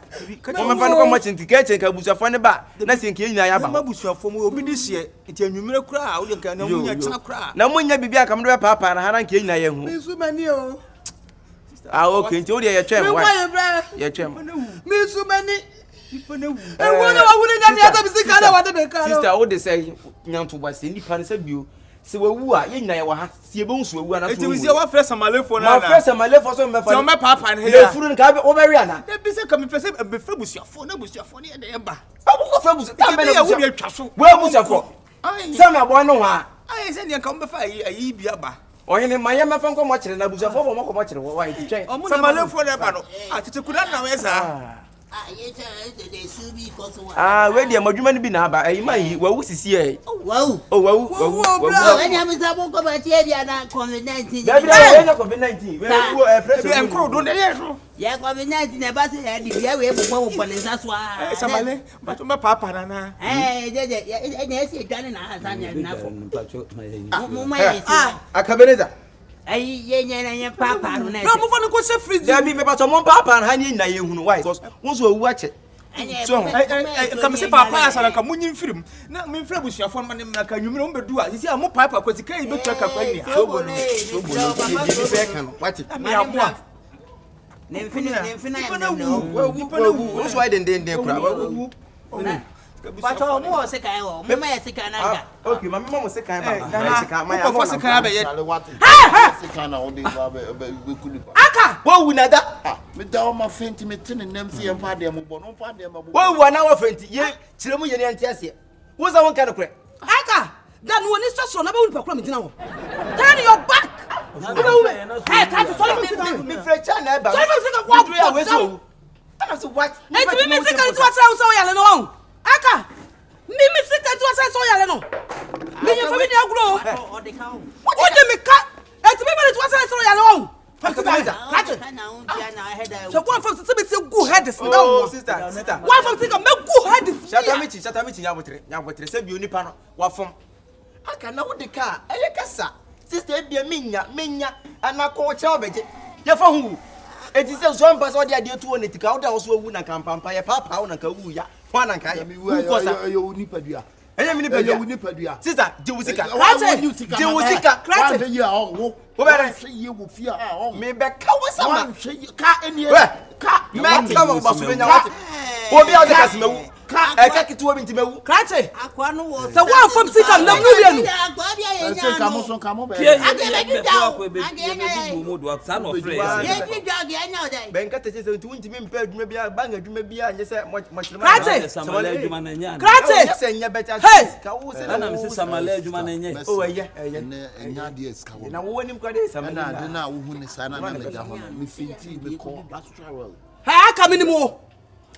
Speaker 3: mo mefa ne komo chinti ka chen ka busuafo ne ba na se nke nyina ya ba
Speaker 10: ma busuafo mo obi di sie nti anwumre kura a wo de nka na munya chena kura
Speaker 3: na munya bibia ka mdo papa na hana nke nyina ye hu
Speaker 4: misu mani o
Speaker 3: okay nti wo de ye twem why ye twem
Speaker 4: misu mani sister
Speaker 3: wo de say nyanto ba se nipa ne se bio se wawu a ye nyina ye wa ha se ebe nsu wawu na so
Speaker 10: eti we se wa fresh amalefo na
Speaker 3: ma fresh amalefo so me fa
Speaker 10: se o me papa ne
Speaker 3: ya furu nka wo be wi ana
Speaker 10: e bi se ka me pese be fra busuafo na busuafo ne de ba
Speaker 3: abu ko fra busuafo ta me na
Speaker 10: wo bi atwa so
Speaker 3: we busuafo se me abo no ha
Speaker 10: ai se ne ka me fa ayi bia ba
Speaker 3: oyene maye mefa nko mo kire na busuafo bo mo ko mo kire wo wa iti twen
Speaker 10: amalefo ne ba no a tete kuda na we sa
Speaker 3: we dia madwuma ni bi na aba ayi ma yi wawu sisi e
Speaker 11: wawu ani amisa bo ko ba tie dia na COVID-19
Speaker 3: da bi da we na COVID-19 we wo pressure
Speaker 10: e nkro do ne ye so
Speaker 11: ya COVID-19 na ba se ya di bia we bo ne sa so a
Speaker 10: samale ba to me papa na
Speaker 11: je ene esi dwane na hansa na fo mo ma ye
Speaker 3: Akabenezer
Speaker 11: ai ye nyanya papa no na
Speaker 4: no mo fa no ko se fridge
Speaker 3: da bi me ba to mo papa na ha ni na ye hunu why because won so awu ache so
Speaker 10: kam se papa asala ka munyin firim na me mfra busuafo ma ne na ka nwumre mo bedu a sisi a mo papa ko sika yi betu aka kwa ni
Speaker 3: Sobolo bi be kan wati
Speaker 10: me aboa
Speaker 11: nemfina ya
Speaker 3: no so why den kura
Speaker 11: Pato mo se kai ho mo ma se kai na ga
Speaker 3: okay mama mo se kai ba se kai ma ya
Speaker 10: mo se kai ba ye
Speaker 1: se kai na odi ba be kulu
Speaker 3: aka wo wu na da
Speaker 1: me da o ma fenti me tene nem se ye pa de mo bo no pa de mo bo
Speaker 3: wo wu na wo fenti ye kire mu ye ne anti ase wo za won ka no kure
Speaker 4: aka dan woni so na be woni pa kura me dina wo turn your back hey can't you follow
Speaker 3: me frecha na ba
Speaker 4: what
Speaker 3: do ya we so ana so what
Speaker 4: hey to me se kan to asa so ya le no aka mimi sika tu asa so yale no mi family agro. What the meka? Et me be to say so ya no.
Speaker 10: Akabenezer.
Speaker 4: So one from say me go head is down.
Speaker 10: Oh, sister.
Speaker 4: One from say me go head.
Speaker 10: Shatamichi nyabotre se bi onipa no wafom. Aka na wo de ka eye kasa. Sister bia menya anako che obeje. Ye fa hu. Eti se so mpa so de ade tu won etika wo da wo so wu na kampampa ye papa wo na ka wu ya. Ho na ka ye. Wu ko sa.
Speaker 1: Yo nipa dua.
Speaker 10: Enye mi nipa dua. Sister, Jewusika. Jewusika.
Speaker 1: One day ya wo.
Speaker 10: Wo be
Speaker 1: say ye wo fia ah.
Speaker 10: Me be ka wo sama.
Speaker 1: One say ka eni.
Speaker 10: Ka me ka wo ba so benya what. Obi a de ka smewu. Ka e ka kitu obi ntimewu.
Speaker 4: Krache.
Speaker 11: Akwa no wo.
Speaker 4: So one from sika na mu wie nu.
Speaker 11: Agba bia ye nya.
Speaker 1: Say ka mo so ka mo be.
Speaker 11: Ye fi dwa ge nya o dai.
Speaker 10: Ben ka te se nti wuntimi mpa adwuma bia banga adwuma bia anye se mo chirema.
Speaker 4: Krache.
Speaker 8: Samale adwuma na nya.
Speaker 4: Krache.
Speaker 10: Se nya beta. Ka wo se
Speaker 8: na me se samale adwuma na nya.
Speaker 10: Oh eye.
Speaker 1: Enya de eska wo.
Speaker 10: Na wo nim kwa de samale.
Speaker 1: Na de na wo hu ni sana na me da ho. Me finti me ko astral.
Speaker 4: Ha aka minimo.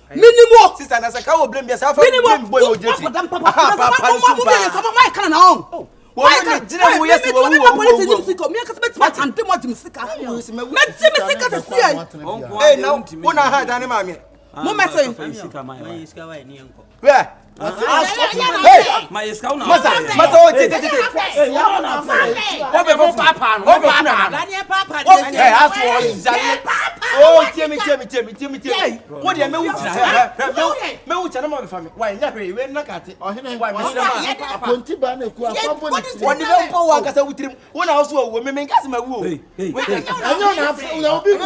Speaker 4: Minimo.
Speaker 10: Sister na se ka wo blame bia sa fa blame boy o jeti.
Speaker 4: Papa my kana na on.
Speaker 10: Wo ni jira wo yesi wo wo.
Speaker 4: Me ka se betima ante mo dim sika. Me sika se sia.
Speaker 10: Eh na wo na ha da ne ma me.
Speaker 4: Mo me say
Speaker 11: Sika wa ni enko.
Speaker 10: Where?
Speaker 8: Ma yeska una.
Speaker 10: Masa o tete.
Speaker 11: Ya wona fa.
Speaker 10: Wo be fo papa no. Wo be funa.
Speaker 11: La ni papa de.
Speaker 10: Aso o jare. Oh, tiemi. Wo de me wuti na. Me wuti na mo be fa me. Why nya hwe we na kate.
Speaker 1: Ohene.
Speaker 10: Why me sira ma.
Speaker 1: Konti ba na ku afabo ni.
Speaker 10: Woni be mpo wa kasa wutirim. Wo na so wo me nkase ma wu o.
Speaker 1: Anyo na afro na obi ku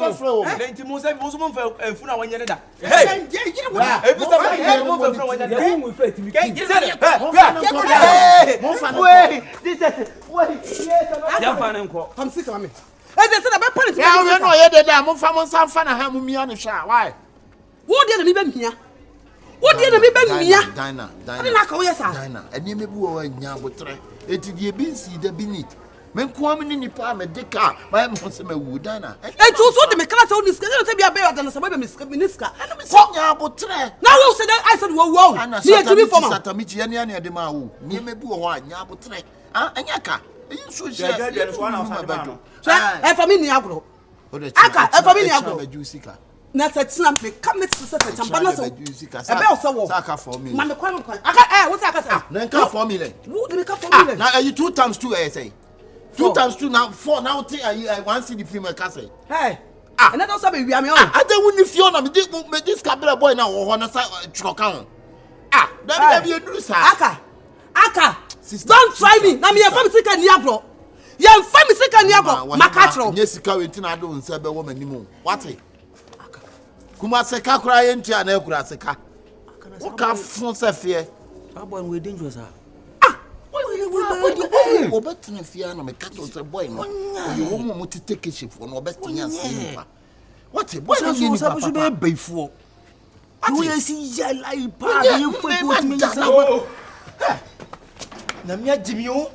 Speaker 1: afro.
Speaker 10: Lenti mo se mo so mo fa funa wanye da. Hey. Ebi sa fa mo fa funa wanye da.
Speaker 8: Mu fe timi. Ya fa ne nko.
Speaker 4: Tam sika me. E dey say na be panic.
Speaker 1: Ya we no ye de da mo fa mo san fa na ha mo mia no hwa. Why?
Speaker 4: Wo dey na mi be mia. Wo dey na mi be mia.
Speaker 1: Dina.
Speaker 4: Ani na ka wo yesa.
Speaker 1: Dina. Eni me bu wo nya botre. Eti die bi nsi da bi ni. Men ko am ni nipa me de ka. Ba me ho se ma wu Dina.
Speaker 4: E tu so de me kala se o niska. No te bia be odan se ba be niska.
Speaker 1: Ana me se nya botre.
Speaker 4: Na wo say that I said wo. Me e to be formal.
Speaker 1: Satamichi ene ane de ma wo. Ni me bu wo nya botre. Ah anya ka. Eyi so je.
Speaker 10: E
Speaker 4: family ni agro. Aka e family ni agro. Na se tina me come to se tamba na so. E be o se wo.
Speaker 1: Saka for me.
Speaker 4: Ma me kwa. Aka wo say aka say.
Speaker 1: Na nka for me le.
Speaker 4: Wo de me ka for me le.
Speaker 1: Na 2 times 2 say. 2 times 2 now 4 now think I want see the film ka say.
Speaker 4: Hey. And that also be we am on.
Speaker 1: I don't win if you na me this cabra boy now wo na sa chuka ho. That be do sir.
Speaker 4: Aka. Don't try me. Na me e fam sika ni agro. Ye fam sika ni agro. Makatro.
Speaker 1: Nye sika we ntina do nsa be wo manimu. What? Kuma sika kura ye ntia na ekura sika. Wo ka fun se fie.
Speaker 10: That boy we dangerous
Speaker 1: Wo betina fie na me kato se boy no. Wo mo take Shifo no betina se. What? Boy no ye ni papa.
Speaker 10: be beifo. You see ya lai pa you put me na me agimi o.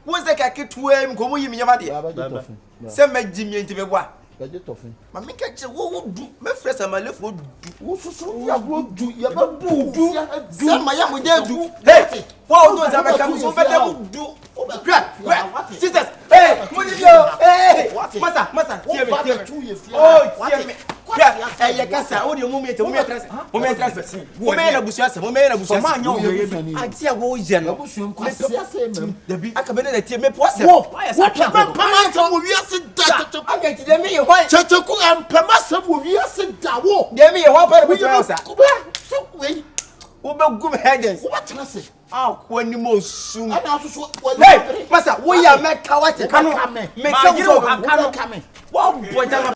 Speaker 10: Wo se ka ketua em ko mo yimi nyama de. Se ma gimi enti be boa. Ma me ka che wo du me fresa ma lefo du.
Speaker 1: Wo susu ya wo du ya ba bu du.
Speaker 10: Se ma ya mo de du. Hey, wo do za me ka so be de du. Jesus. Hey, mo di yo. Hey, masa, tie me. Oh, tie me. Eh, ya kasa, o de mo me trase. Mo me na busu ase, Ma nyo ye bi. Ati a wo je no. Dabi. Akabenezer tie me po ase.
Speaker 1: Wo pama wo wi ase da.
Speaker 10: Agenti de me ye hwan.
Speaker 1: Kyekyeku empema se wo wi ase da wo.
Speaker 10: De me ye hwan pa de butu asa.
Speaker 1: So we
Speaker 10: Wo be gum headings.
Speaker 1: what trase.
Speaker 10: Ko ni mo sum.
Speaker 1: Ana so
Speaker 10: Hey, masa, wo ya me ka wa te ka no.
Speaker 1: Kame.
Speaker 10: Me ka wo
Speaker 1: Kame.
Speaker 10: Wo boja